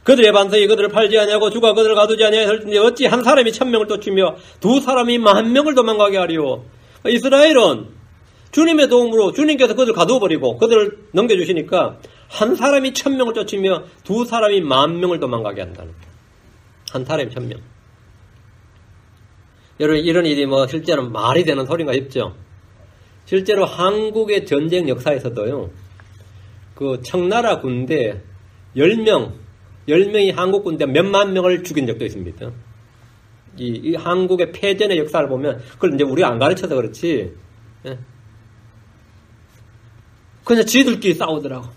그들의 반석이 그들을 팔지 아니하고 주가 그들을 가두지 아니하였을진데 어찌 한 사람이 1,000명을 쫓으며 두 사람이 10,000명을 도망가게 하리오. 이스라엘은 주님의 도움으로 주님께서 그들을 가두어버리고 그들을 넘겨주시니까 한 사람이 1,000명을 쫓으며 두 사람이 10,000명을 도망가게 한다는 거예요. 한 사람이 1,000명. 여러분 이런 일이 뭐 실제로 말이 되는 소린가 싶죠. 실제로 한국의 전쟁 역사에서도요, 그 청나라 군대 10명이 한국 군대 몇만 명을 죽인 적도 있습니다. 이 한국의 패전의 역사를 보면, 그걸 이제 우리가 안 가르쳐서 그렇지, 예. 그냥 지들끼리 싸우더라고.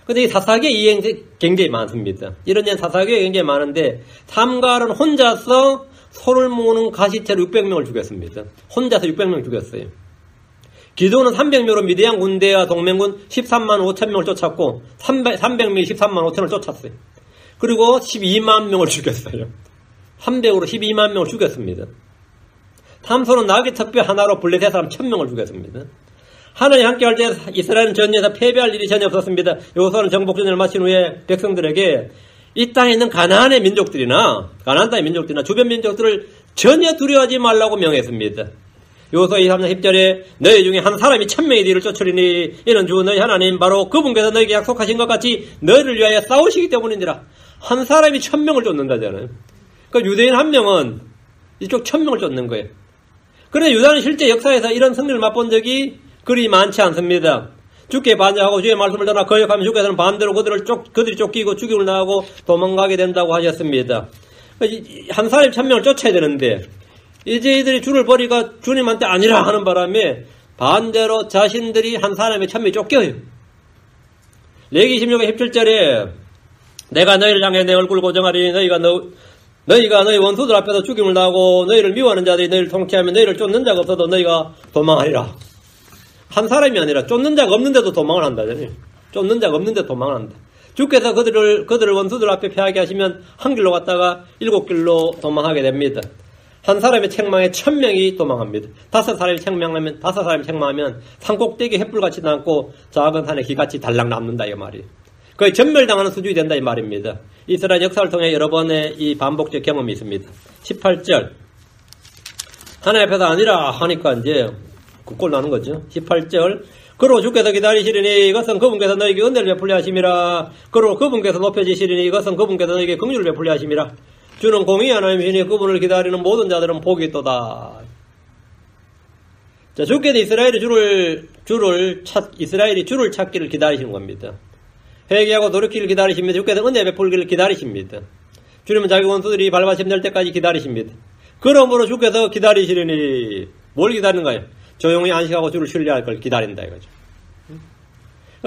근데 이 사사기에 이 굉장히 많습니다. 이런 사사기에 굉장히 많은데, 삼갈은 혼자서 소를 모으는 가시체로 600명을 죽였습니다. 혼자서 600명 죽였어요. 기도는 300명으로 미디안 군대와 동맹군 13만 5천 명을 쫓았고 300명이 13만 5천을 쫓았어요. 그리고 12만 명을 죽였어요. 300으로 12만 명을 죽였습니다. 탐소는 나귀 턱뼈 하나로 블레셋 사람 1,000명을 죽였습니다. 하나님 함께 할 때 이스라엘은 전쟁에서 패배할 일이 전혀 없었습니다. 여호수아는 정복전쟁을 마친 후에 백성들에게 이 땅에 있는 가나안의 민족들이나 가나안 땅의 민족들이나 주변 민족들을 전혀 두려워하지 말라고 명했습니다. 여호수아 23장 10절에 너희 중에 한 사람이 1000명이 너희를 쫓으리니 이는 주 너희 하나님 바로 그분께서 너희에게 약속하신 것 같이 너희를 위하여 싸우시기 때문이니라. 한 사람이 1000명을 쫓는다잖아요. 그러니까 유대인 한 명은 이쪽 1000명을 쫓는 거예요. 그런데 유다는 실제 역사에서 이런 승리를 맛본 적이 그리 많지 않습니다. 주께 반역하고 주의 말씀을 떠나 거역하면 주께서는 반대로 그들이 쫓기고 죽임을 당하고 도망가게 된다고 하셨습니다. 한 사람이 1000명을 쫓아야 되는데 이제 이들이 주를 버리가 주님한테 아니라 하는 바람에 반대로 자신들이 한 사람의 1000명이 쫓겨요. 레위기 16장 17절에 내가 너희를 향해 내 얼굴을 고정하리니 너희가 너희 원수들 앞에서 죽임을 당하고 너희를 미워하는 자들이 너희를 통치하면 너희를 쫓는 자가 없어도 너희가 도망하리라. 한 사람이 아니라 쫓는 자가 없는데도 도망을 한다잖아요. 쫓는 자가 없는데 도망을 한다. 주께서 그들을 원수들 앞에 패하게 하시면 한 길로 갔다가 7길로 도망하게 됩니다. 한 사람의 책망에 1000명이 도망합니다. 5사람이 책망하면 산꼭대기 횃불같이 남고 작은 산에 기같이 달랑 남는다 이 말이에요. 거의 전멸당하는 수준이 된다 이 말입니다. 이스라엘 역사를 통해 여러 번의 이 반복적 경험이 있습니다. 18절 하나님 앞에서 아니라 하니까 이제 굿골 나는 거죠. 18절 그로 주께서 기다리시리니 이것은 그분께서 너에게 은혜를 베풀려 하심이라. 그로 그분께서 높여지시리니 이것은 그분께서 너에게 긍휼을 베풀려 하심이라. 주는 공의 하나님이시니 그분을 기다리는 모든 자들은 복이 있도다. 자, 주께서 이스라엘이 주를 찾기를 기다리시는 겁니다. 회개하고 돌이키기를 기다리십니다. 주께서 은혜 베풀기를 기다리십니다. 주님은 자기 원수들이 발바심 될 때까지 기다리십니다. 그러므로 주께서 기다리시리니 뭘 기다리는가요? 조용히 안식하고 주를 신뢰할 걸 기다린다 이거죠.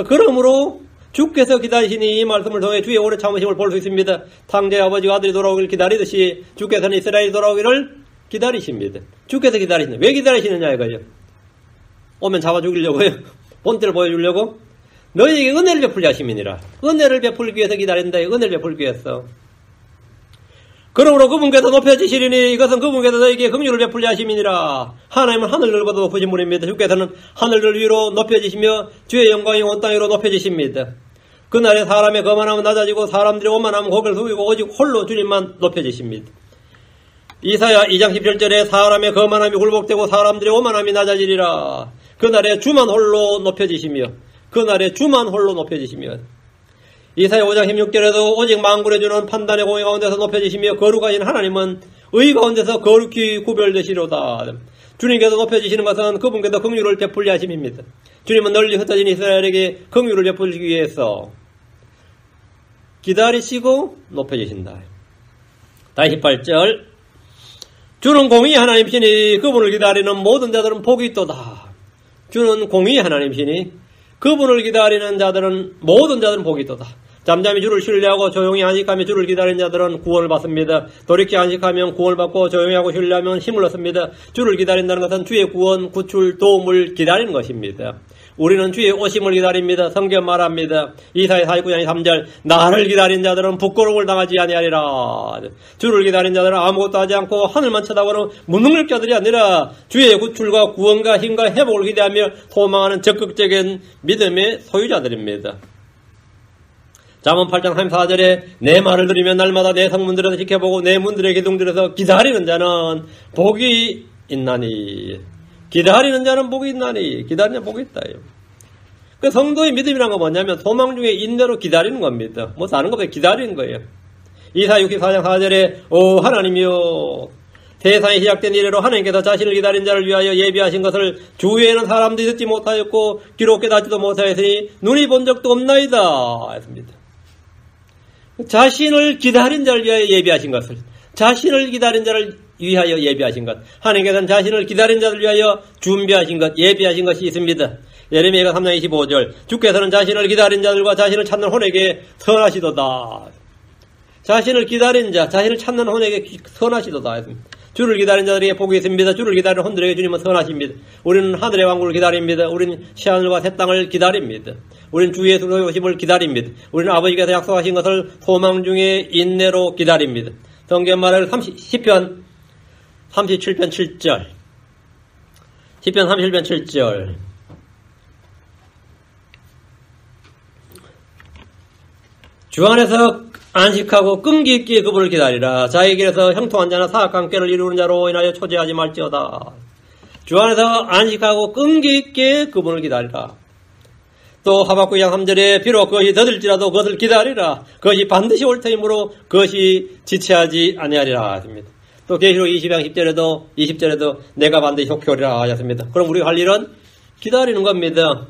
그러므로 주께서 기다리시니 이 말씀을 통해 주의 오래 참으심을 볼 수 있습니다. 탕자의 아버지가 아들이 돌아오기를 기다리듯이 주께서는 이스라엘이 돌아오기를 기다리십니다. 주께서 기다리시는 왜 기다리시느냐 이거죠. 오면 잡아 죽이려고요. 본때를 보여주려고. 너희에게 은혜를 베풀려 하심이니라. 은혜를 베풀기 위해서 기다린다. 은혜를 베풀기 위해서. 그러므로 그분께서 높여지시리니 이것은 그분께서 너희에게 긍휼을 베풀려 하심이니라. 하나님은 하늘 넓어도 높으신 분입니다. 주께서는 하늘들 위로 높여지시며 주의 영광이 온 땅 위로 높여지십니다. 그날에 사람의 거만함은 낮아지고 사람들의 오만함은 고개를 숙이고 오직 홀로 주님만 높여지십니다. 이사야 2장 17절에 사람의 거만함이 굴복되고 사람들의 오만함이 낮아지리라. 그날에 주만 홀로 높여지시며 이사야 5장 16절에도 오직 만군의 주는 판단의 공의 가운데서 높여지시며 거룩하신 하나님은 의 가운데서 거룩히 구별되시로다. 주님께서 높여지시는 것은 그분께서 긍휼을 베풀려 하심입니다. 주님은 널리 흩어진 이스라엘에게 긍휼을 베풀기 위해서 기다리시고 높여지신다. 다시 18절 주는 공의 하나님이시니 그분을 기다리는 모든 자들은 복이 있도다. 주는 공의 하나님이시니 그분을 기다리는 자들은 모든 자들은 복이 있도다. 잠잠히 주를 신뢰하고 조용히 안식하며 주를 기다리는 자들은 구원을 받습니다. 돌이켜 안식하면 구원을 받고 조용히 하고 신뢰하면 힘을 얻습니다. 주를 기다린다는 것은 주의 구원, 구출, 도움을 기다리는 것입니다. 우리는 주의 오심을 기다립니다. 성경 말합니다. 이사야 49장 3절 나를 기다린 자들은 부끄러움을 당하지 아니하리라. 주를 기다린 자들은 아무것도 하지 않고 하늘만 쳐다보는 무능력자들이 아니라 주의 구출과 구원과 힘과 회복을 기대하며 소망하는 적극적인 믿음의 소유자들입니다. 잠언 8장 34절에 내 말을 들으면 날마다 내 성문들에서 지켜보고 내 문들의 기둥들에서 기다리는 자는 복이 있나니. 기다리는 자는 복이 있나니. 기다리는 자는 복이 있다. 그 성도의 믿음이란 건 뭐냐면 소망 중에 인내로 기다리는 겁니다. 뭐 다른 것보다 기다리는 거예요. 이사야 64장 4절에 오 하나님이여 세상이 시작된 이래로 하나님께서 자신을 기다린 자를 위하여 예비하신 것을 주위에는 사람들이 듣지 못하였고 귀로 깨닫지도 못하였으니 눈이 본 적도 없나이다 했습니다. 자신을 기다린 자를 위하여 예비하신 것을 자신을 기다린 자를 위하여 예비하신 것 하나님께서는 자신을 기다린 자를 위하여 준비하신 것 예비하신 것이 있습니다. 예레미야가 3장 25절 주께서는 자신을 기다린 자들과 자신을 찾는 혼에게 선하시도다. 자신을 기다린 자 자신을 찾는 혼에게 선하시도다 했습니다. 주를 기다린 자들에게 복이 있습니다. 주를 기다리는 혼들에게 주님은 선하십니다. 우리는 하늘의 왕국을 기다립니다. 우리는 새하늘과 새 땅을 기다립니다. 우리는 주 예수의 오심을 기다립니다. 우리는 아버지께서 약속하신 것을 소망 중에 인내로 기다립니다. 성경 말을 10편 37편 7절 10편 37편 7절 주 안에서 안식하고 끈기 있게 그분을 기다리라. 자기 길에서 형통한 자나 사악한 꾀를 이루는 자로 인하여 초제하지 말지어다. 주 안에서 안식하고 끈기 있게 그분을 기다리라. 또 하박국 2장 3절에 비록 그것이 더딜지라도 그것을 기다리라. 그것이 반드시 올 터이므로 그것이 지체하지 아니하리라 하십니다. 또 계시록 20장 20절에도 내가 반드시 속히오리라 하셨습니다. 그럼 우리가 할 일은 기다리는 겁니다.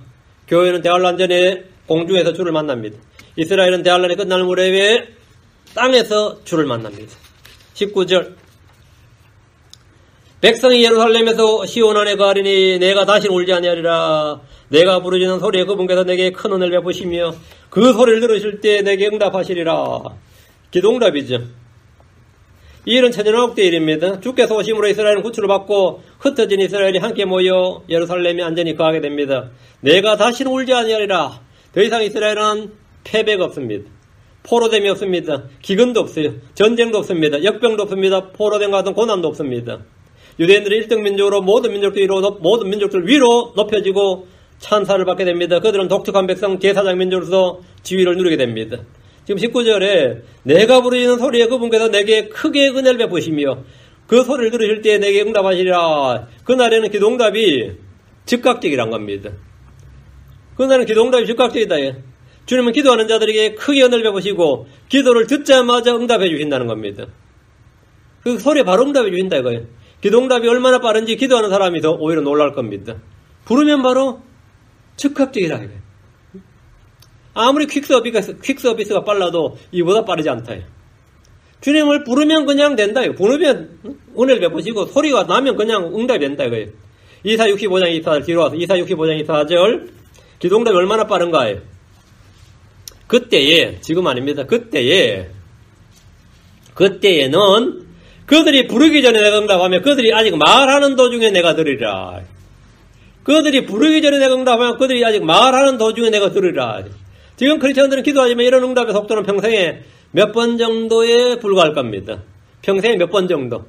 교회는 대환란 전에 공중에서 주를 만납니다. 이스라엘은 대환란이 끝날 무렵에 땅에서 주를 만납니다. 19절 백성이 예루살렘에서 시온 안에 거하리니 내가 다시는 울지 아니하리라. 내가 부르짖는 소리에 그분께서 내게 큰 은혜를 베푸시며 그 소리를 들으실 때 내게 응답하시리라. 기도응답이죠. 이 일은 천연왕국 때 일입니다. 주께서 오심으로 이스라엘은 구출을 받고 흩어진 이스라엘이 함께 모여 예루살렘에 안전히 거하게 됩니다. 내가 다시는 울지 아니하리라. 더 이상 이스라엘은 패배가 없습니다. 포로됨이 없습니다. 기근도 없어요. 전쟁도 없습니다. 역병도 없습니다. 포로됨과 같은 고난도 없습니다. 유대인들이 1등 민족으로 모든 민족들 위로 높여지고 찬사를 받게 됩니다. 그들은 독특한 백성 제사장 민족으로서 지위를 누리게 됩니다. 지금 19절에 내가 부르짖는 소리에 그분께서 내게 크게 은혜를 베푸시며 그 소리를 들으실 때 내게 응답하시리라. 그날에는 기도응답이 즉각적이란 겁니다. 그날은 기도응답이 즉각적이다. 주님은 기도하는 자들에게 크게 은혜를 베푸시고 기도를 듣자마자 응답해 주신다는 겁니다. 그 소리에 바로 응답해 주신다 이거예요. 기도응답이 얼마나 빠른지 기도하는 사람이 더 오히려 놀랄 겁니다. 부르면 바로 즉각적이라 이거예요. 아무리 퀵서비스가 빨라도 이보다 빠르지 않다. 주님을 부르면 그냥 된다. 부르면 은혜를 베푸시고 소리가 나면 그냥 응답이 된다 이거예요. 이사 65장 24절 뒤로 와서 이사 65장 24절 기도응답이 얼마나 빠른가요? 그때에 지금 아닙니다. 그때에는 그들이 부르기 전에 내가 응답하면 그들이 아직 말하는 도중에 내가 들으리라. 그들이 부르기 전에 내가 응답하면 그들이 아직 말하는 도중에 내가 들으리라. 지금 크리스천들은 기도하지만 이런 응답의 속도는 평생에 몇 번 정도에 불과할 겁니다. 평생에 몇 번 정도.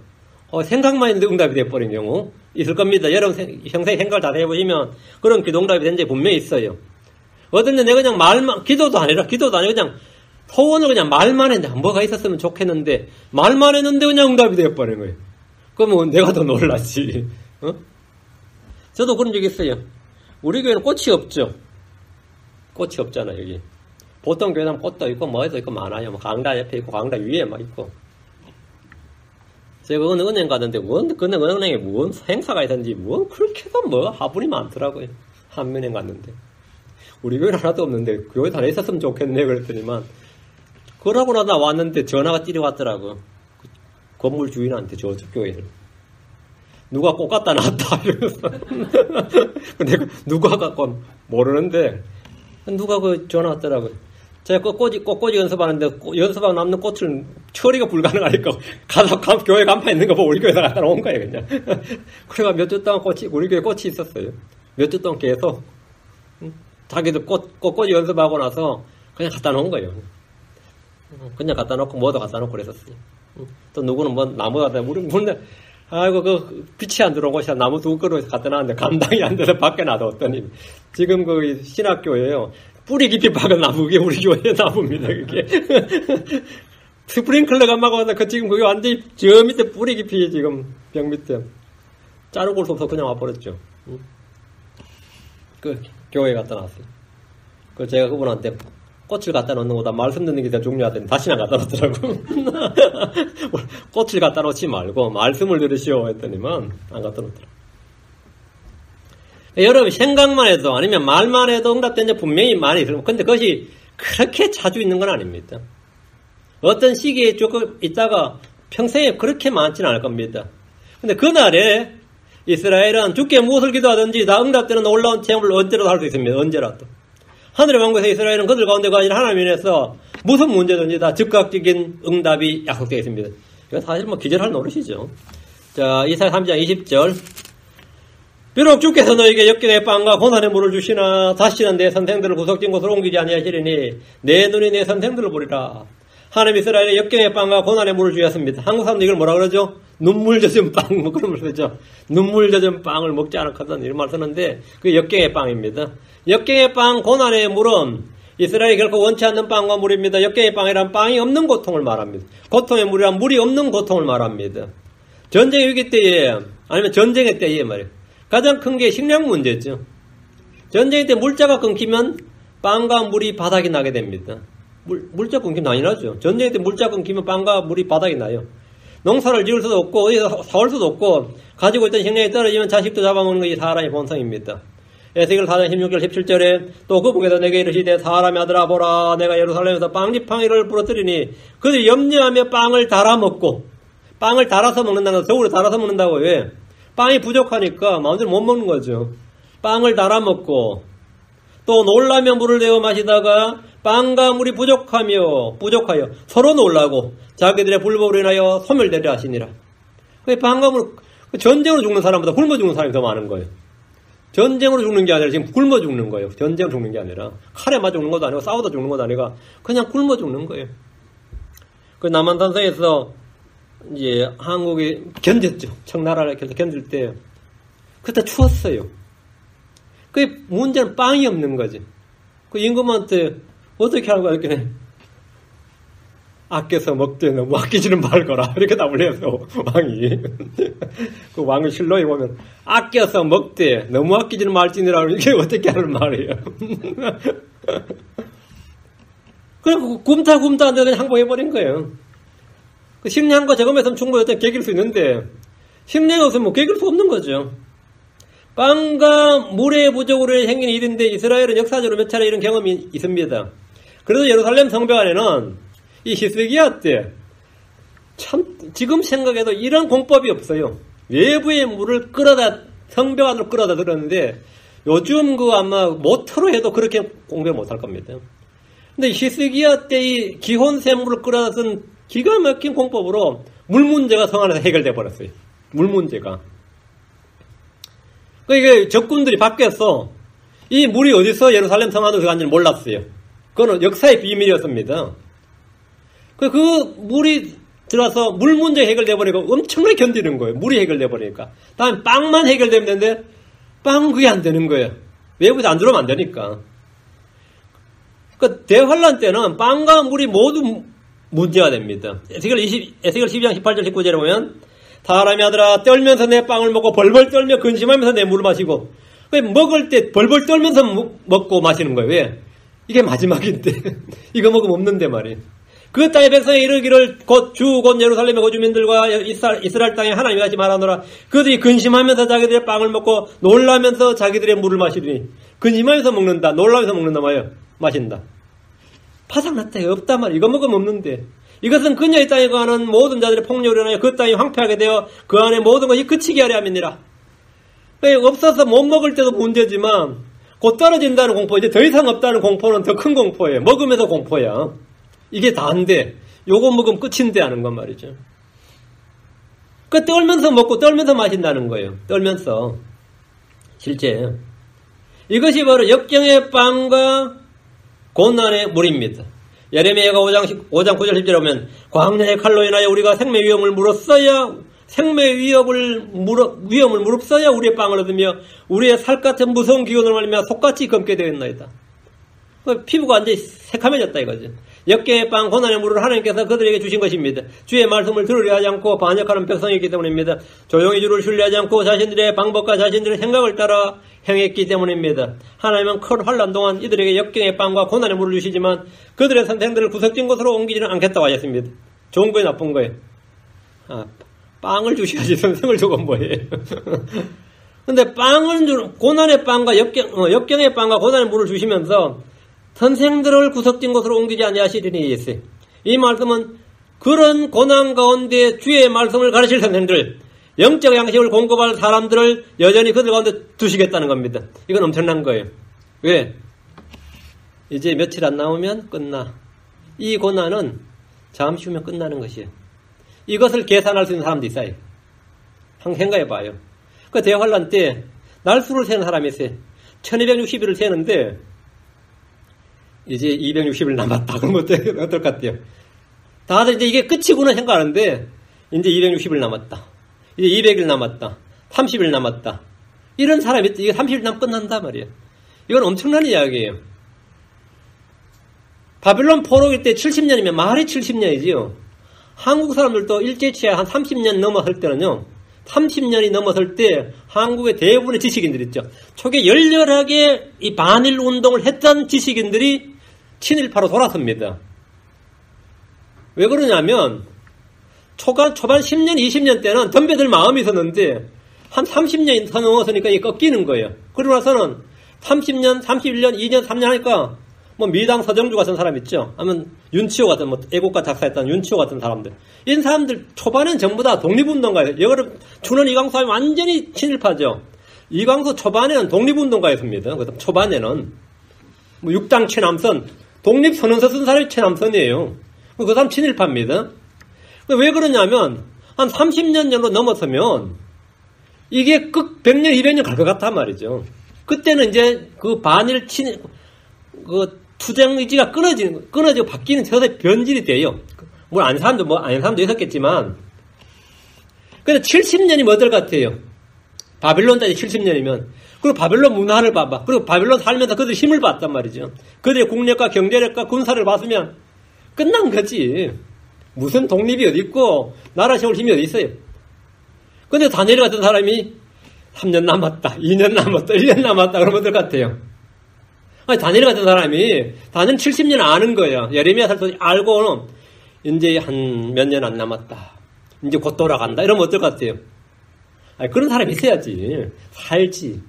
생각만 했는데 응답이 돼버린 경우 있을 겁니다. 여러분 평생 생각을 다 해보시면 그런 기도 응답이 된 적이 분명히 있어요. 어떤 데 내가 그냥 기도도 아니고 그냥 소원을 그냥 말만 했는데 뭐가 있었으면 좋겠는데 말만 했는데 그냥 응답이 돼버린 거예요. 그러면 내가 더 놀랐지. 저도 그런 적이 있어요. 우리 교회는 꽃이 없죠. 꽃이 없잖아 여기. 보통 교회는 꽃도 있고 뭐도 있고 많아요. 뭐 강다 옆에 있고 강다 위에 막 있고. 제가 어느 은행 가는데 그네 은행에 무슨 행사가 있었는지 그렇게도 화분이 많더라고요. 한면행 갔는데 우리 교회는 하나도 없는데 교회 하나 있었으면 좋겠네 그랬더니만 그러고 나서 왔는데 전화가 뛰어왔더라고. 건물 주인한테 저쪽 교회를. 누가 꽃 갖다 놨다 이러면서. 근데 누가 갖고 모르는데 누가 전화 왔더라고요. 제가 꽃꽂이 연습하는데 연습하고 남는 꽃을 처리가 불가능하니까 가서 교회 간판 있는 거 보고 우리 교회에다 갖다 놓은 거예요 그냥. 그래가 몇 주 동안 우리 교회 꽃이 있었어요. 몇 주 동안 계속 자기들 꽃꽂이 연습하고 나서 그냥 갖다 놓은 거예요. 그냥 갖다 놓고 뭐도 갖다 놓고 그랬었어요. 또 누구는 나무 갖다 우리 아이고 빛이 안 들어오고 나무 두 그릇 갖다 놨는데 감당이 안 돼서 밖에 놔뒀더니 지금 신학교예요. 뿌리 깊이 박은 나무 그게 우리 교회 나무입니다. 그게 스프링클러가 막 와서 지금 그게 완전히 저 밑에 뿌리 깊이 지금 벽 밑에 자르고 올 수 없어 그냥 와버렸죠. 교회에 갖다 놨어요. 제가 그분한테 꽃을 갖다 놓는 거다 말씀 듣는 게 더 중요하더니 다시는 갖다 놓더라고. 꽃을 갖다 놓지 말고 말씀을 들으시오 했더니만 안 갖다 놓더라고. 여러분 생각만 해도 아니면 말만 해도 응답된 적 분명히 많이 있어요. 근데 그것이 그렇게 자주 있는 건 아닙니다. 어떤 시기에 조금 있다가 평생에 그렇게 많지는 않을 겁니다. 근데 그날에 이스라엘은 주께 무엇을 기도하든지 다 응답되는 놀라운 체험을 언제라도 할 수 있습니다. 언제라도. 하늘의 왕국에서 이스라엘은 그들 가운데가 아니라 하나님 인해서 무슨 문제든지 다 즉각적인 응답이 약속되어 있습니다. 이건 사실 기절할 노릇이죠. 자, 이사야 3장 20절. 비록 주께서 너에게 역경의 빵과 고난의 물을 주시나 다시는 내 선생들을 구석진 곳으로 옮기지 아니하시리니 내 눈이 내 선생들을 보리라. 하나님 이스라엘의 역경의 빵과 고난의 물을 주셨습니다. 한국 사람들 이걸 뭐라 그러죠? 눈물 젖은 빵, 그런 말 쓰죠. 눈물 젖은 빵을 먹지 않았거든 이런 말 쓰는데 그게 역경의 빵입니다. 역경의 빵, 고난의 물은 이스라엘이 결코 원치 않는 빵과 물입니다. 역경의 빵이란 빵이 없는 고통을 말합니다. 고통의 물이란 물이 없는 고통을 말합니다. 전쟁의 위기 때에 아니면 전쟁의 때에 말이에요. 가장 큰 게 식량 문제죠. 전쟁의 때 물자가 끊기면 빵과 물이 바닥이 나게 됩니다. 물자 끊기면 난리 나죠. 전쟁의 때 물자 끊기면 빵과 물이 바닥이 나요. 농사를 지을 수도 없고 어디서 사올 수도 없고 가지고 있던 식량이 떨어지면 자식도 잡아먹는 것이 사람의 본성입니다. 에스겔 4장 16절 17절에 또 그분께서 내게 이르시되 사람의 아들아 보라 내가 예루살렘에서 빵지팡이를 부러뜨리니 그들이 염려하며 빵을 달아먹고 빵을 달아서 먹는다는 거 저울에 달아서 먹는다고 왜? 빵이 부족하니까 마음대로 못 먹는 거죠. 빵을 달아먹고 또 놀라며 물을 내어 마시다가 빵과 물이 부족하여 서로 놀라고 자기들의 불법으로 인하여 소멸되려 하시니라. 빵과 물 전쟁으로 죽는 사람보다 굶어 죽는 사람이 더 많은 거예요. 전쟁으로 죽는 게 아니라 지금 굶어 죽는 거예요. 전쟁으로 죽는 게 아니라 칼에 맞아 죽는 것도 아니고 싸우다 죽는 것도 아니고 그냥 굶어 죽는 거예요. 그 남한산성에서 이제 한국이 견뎠죠. 청나라를 견딜 때 그때 추웠어요. 그 문제는 빵이 없는 거지. 그 임금한테 어떻게 하고 이렇게 아껴서 먹되 너무 아끼지는 말거라 이렇게 답을 해서 왕이 그 왕의 실록에 보면 아껴서 먹되 너무 아끼지는 말지니라 이게 어떻게 하는 말이에요. 그래서 굶다 안 되는 항복해버린 거예요. 그 식량과 저금했으면 충분히 어떤 개길 수 있는데 식량이 없으면 개길 수 없는 거죠. 빵과 물의 부족으로 생긴 일인데 이스라엘은 역사적으로 몇 차례 이런 경험이 있습니다. 그래서 예루살렘 성벽 안에는 이 히스기야 때 참 지금 생각해도 이런 공법이 없어요. 외부의 물을 성벽 안으로 끌어다 들었는데 요즘 아마 모터로 해도 그렇게 공격 못할 겁니다. 근데 히스기야 때의 기혼 샘물을 끌어다 쓴 기가 막힌 공법으로 물 문제가 성 안에서 해결돼 버렸어요. 물 문제가. 이게 적군들이 밖에서 이 물이 어디서 예루살렘 성 안으로 들어간지는 몰랐어요. 그거는 역사의 비밀이었습니다. 그 물이 들어와서 물 문제 해결돼 버리고 엄청나게 견디는 거예요. 물이 해결돼 버리니까. 다음에 빵만 해결되면 되는데 빵은 그게 안 되는 거예요. 외부에서 안 들어오면 안 되니까. 그 대환란 때는 빵과 물이 모두 문제가 됩니다. 에스겔 12장 18절 19절에 보면 사람이 아들아 떨면서 내 빵을 먹고 벌벌 떨며 근심하면서 내 물을 마시고 먹을 때 벌벌 떨면서 먹고 마시는 거예요. 왜? 이게 마지막인데 이거 먹으면 없는데 말이에요. 그 땅의 백성이 이르기를 곧 예루살렘의 거주민들과 이스라엘 땅에 하나님이 같이 말하노라. 그들이 근심하면서 자기들의 빵을 먹고 놀라면서 자기들의 물을 마시더니 근심하면서 먹는다. 놀라면서 먹는다 말이에요. 마신다. 파삭났다. 없단 말이에요. 이거 먹으면 없는데. 이것은 그녀의 땅에 거하는 모든 자들의 폭력으로 인하여 그 땅이 황폐하게 되어 그 안에 모든 것이 그치게 하려 함이니라. 없어서 못 먹을 때도 문제지만 곧 떨어진다는 공포, 이제 더 이상 없다는 공포는 더 큰 공포예요. 먹으면서 공포야. 이게 다인데 요거 먹으면 끝인데 하는 건 말이죠. 떨면서 먹고 떨면서 마신다는 거예요. 떨면서. 실제 이것이 바로 역경의 빵과 고난의 물입니다. 예레미야가 5장 9절 10절에 보면 광야의 칼로 인하여 우리가 생명 위험을 무릅써야 우리의 빵을 얻으며 우리의 살같은 무서운 기운을 말미암아 속같이 검게 되었나이다. 피부가 완전히 새카매졌다 이거지. 역경의 빵 고난의 물을 하나님께서 그들에게 주신 것입니다. 주의 말씀을 들으려 하지 않고 반역하는 백성이기 때문입니다. 조용히 주를 신뢰하지 않고 자신들의 방법과 자신들의 생각을 따라 행했기 때문입니다. 하나님은 큰 환난 동안 이들에게 역경의 빵과 고난의 물을 주시지만 그들의 선생들을 구석진 곳으로 옮기지는 않겠다고 하셨습니다. 좋은 거예요, 나쁜 거예요? 빵을 주셔야지 선생을 주고 뭐예요? 근데 고난의 빵과 역경의 빵과 고난의 물을 주시면서 선생들을 구석진 곳으로 옮기지 아니하시리니 했어요. 이 말씀은 그런 고난 가운데 주의 말씀을 가르칠 선생들, 영적 양식을 공급할 사람들을 여전히 그들 가운데 두시겠다는 겁니다. 이건 엄청난 거예요. 왜? 이제 며칠 안 나오면 끝나. 이 고난은 잠시 후면 끝나는 것이에요. 이것을 계산할 수 있는 사람도 있어요. 한번 생각해봐요. 그 대환란 때 날수를 세는 사람이 있어요. 1260일을 세는데 이제 260일 남았다. 그럼 어떨 것 같아요? 다들 이제 이게 끝이구나 생각하는데 이제 260일 남았다. 이제 200일 남았다. 30일 남았다. 이런 사람이 이게 30일 남으면 끝난단 말이에요. 이건 엄청난 이야기예요. 바빌론 포로일 때 70년이면 말이 70년이지요. 한국 사람들도 일제치하 한 30년 넘어설 때는요. 30년이 넘어설 때 한국의 대부분의 지식인들 있죠. 초기에 열렬하게 이 반일 운동을 했던 지식인들이 친일파로 돌아섭니다. 왜 그러냐면 초반 10년, 20년 때는 덤벼들 마음이 있었는데 한 30년이 더 넘어서니까 이게 꺾이는 거예요. 그러고 나서는 30년, 31년, 2년, 3년 하니까 뭐 미당 서정주 같은 사람 있죠. 아니면 윤치호 같은 뭐 애국가 작사했던 윤치호 같은 사람들. 이런 사람들 초반엔 전부 다 독립운동가예요. 여러분 준원 이광수 하면 완전히 친일파죠. 이광수 초반에는 독립운동가였습니다. 그래서 초반에는 뭐 육당 최남선, 독립선언서 쓴 사람이 최남선이에요. 그 사람 친일파입니다. 왜 그러냐면 한 30년 정도 넘어서면 이게 끝 100년, 200년 갈 것 같단 말이죠. 그때는 이제 그 반일 친일 그 투쟁 의지가 끊어지고 바뀌는 서서히 변질이 돼요. 뭐 아닌 사람도 있었겠지만. 근데 70년이면 어떨 것 같아요? 바빌론까지 70년이면. 그리고 바빌론 문화를 봐봐. 그리고 바빌론 살면서 그들이 힘을 봤단 말이죠. 그들의 국력과 경제력과 군사를 봤으면 끝난 거지. 무슨 독립이 어디 있고 나라 세울 힘이 어디 있어요. 근데 다니엘 같은 사람이 3년 남았다, 2년 남았다, 1년 남았다 그러면 어떨 것 같아요? 아니, 다니엘 같은 사람이 다니엘 70년 아는 거예요. 예레미야 살도 알고는 이제 한 몇 년 안 남았다. 이제 곧 돌아간다. 이러면 어떨 것 같아요? 아니, 그런 사람이 있어야지. 살지.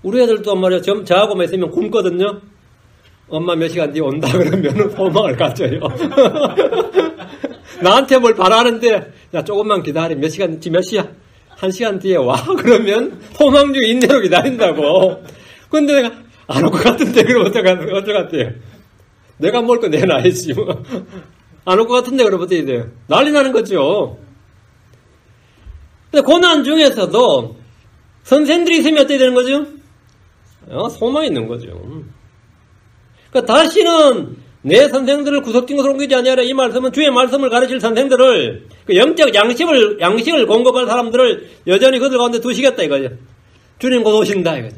우리 애들도 말이야. 저하고만 있으면 굶거든요. 엄마 몇 시간 뒤에 온다 그러면 소망을 가져요. 나한테 뭘 바라는데, 야, 조금만 기다려. 몇 시간, 몇 시야? 1시간 뒤에 와. 그러면 소망 중에 인내로 기다린다고. 근데 내가 안 올 것 같은데 그러면 어떡 같아요? 내가 먹을 거 내놔야지 뭐. 안 올 것 같은데 그러면 어떻게 돼요? 난리 나는 거죠. 근데 고난 중에서도 선생들이 있으면 어떻게 되는 거죠? 소망이 있는 거죠. 그러니까 다시는 내 선생들을 구석진 곳으로 옮기지 아니하라. 이 말씀은 주의 말씀을 가르칠 선생들을 그 영적 양식을 공급할 사람들을 여전히 그들 가운데 두시겠다 이거죠. 주님 곧 오신다 이거죠.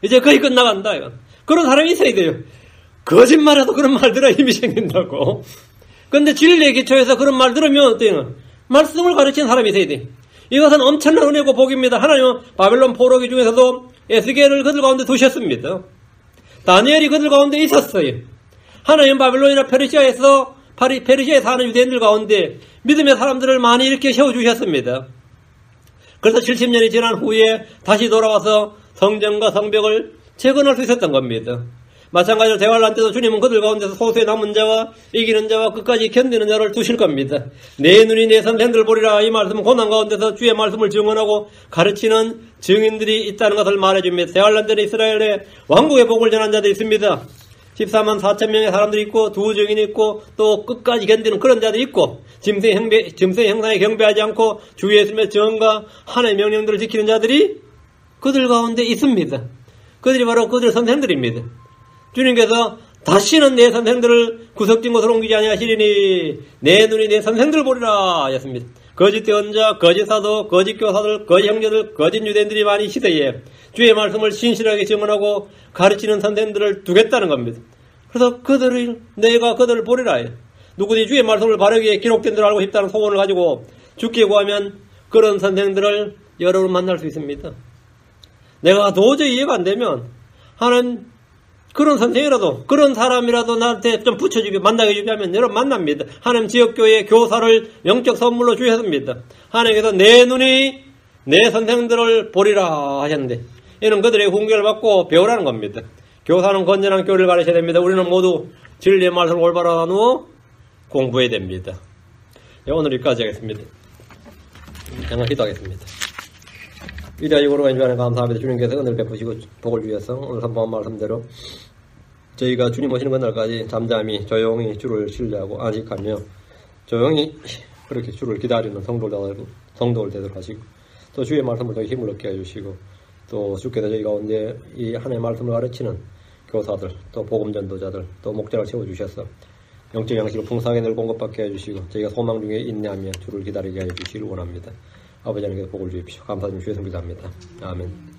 이제 거의 끝나간다 이거. 그런 사람이 있어야 돼요. 거짓말해도 그런 말 들어야 힘이 생긴다고. 근데 진리의 기초에서 그런 말 들으면 어때요? 말씀을 가르치는 사람이 있어야 돼. 이것은 엄청난 은혜고 복입니다. 하나님은 바벨론 포로기 중에서도 에스겔을 그들 가운데 두셨습니다. 다니엘이 그들 가운데 있었어요. 하나님 바벨론이나 페르시아에서 페르시아에 사는 유대인들 가운데 믿음의 사람들을 많이 이렇게 세워주셨습니다. 그래서 70년이 지난 후에 다시 돌아와서 성전과 성벽을 재건할 수 있었던 겁니다. 마찬가지로 대환란 때도 주님은 그들 가운데서 소수의 남은 자와 이기는 자와 끝까지 견디는 자를 두실 겁니다. 내 눈이 내 선생들을 보리라. 이 말씀은 고난 가운데서 주의 말씀을 증언하고 가르치는 증인들이 있다는 것을 말해줍니다. 대환란 때는 이스라엘의 왕국의 복을 전한 자들이 있습니다. 14만 4천 명의 사람들이 있고 두 증인이 있고 또 끝까지 견디는 그런 자들이 있고 짐승의 형상에 경배하지 않고 주 예수님의 정과 하나님의 명령들을 지키는 자들이 그들 가운데 있습니다. 그들이 바로 그들 선생들입니다. 주님께서 다시는 내 선생들을 구석진 곳으로 옮기지 아니하시리니 내 눈이 내 선생들을 보리라 하셨습니다. 거짓 대언자, 거짓 사도, 거짓 교사들, 거짓 형제들, 거짓 유대인들이 많이 시대에 주의 말씀을 신실하게 증언하고 가르치는 선생들을 두겠다는 겁니다. 그래서 내가 그들을 보리라 해요. 누구든지 주의 말씀을 바르게 기록된 대로 알고 싶다는 소원을 가지고 죽게 구하면 그런 선생들을 여러분 만날 수 있습니다. 내가 도저히 이해가 안 되면 하나님 그런 선생이라도 그런 사람이라도 나한테 좀 붙여주게 만나게 주면 여러분 만납니다. 하나님 지역교회 교사를 영적 선물로 주셨습니다. 하나님께서 내 눈이 내 선생들을 보리라 하셨는데 이는 그들의 훈계를 받고 배우라는 겁니다. 교사는 건전한 교리를 가르쳐야 됩니다. 우리는 모두 진리의 말씀을 올바로 나누어 공부해야 됩니다. 오늘 여기까지 하겠습니다. 잠깐 기도하겠습니다. 위대하시고 인주하는 감사합니다. 주님께서 은혜를 베푸시고 복을 주셔서 오늘 선포한 말씀대로 저희가 주님 오시는 그날까지 잠잠히 조용히 주를 신뢰하고 안식하며 조용히 그렇게 주를 기다리는 성도를 되도록 하시고 또 주의 말씀을 저희 힘을 얻게 해주시고 또 주께서 저희 가운데 이 하나님의 말씀을 가르치는 교사들 또 복음 전도자들 또 목자를 세워주셔서 영적 양식을 풍성하게 늘 공급받게 해주시고 저희가 소망 중에 인내하며 주를 기다리게 해주시기를 원합니다. 아버지 하나님께서 복을 주십시오. 감사드리며 주의 성기도합니다. 아멘.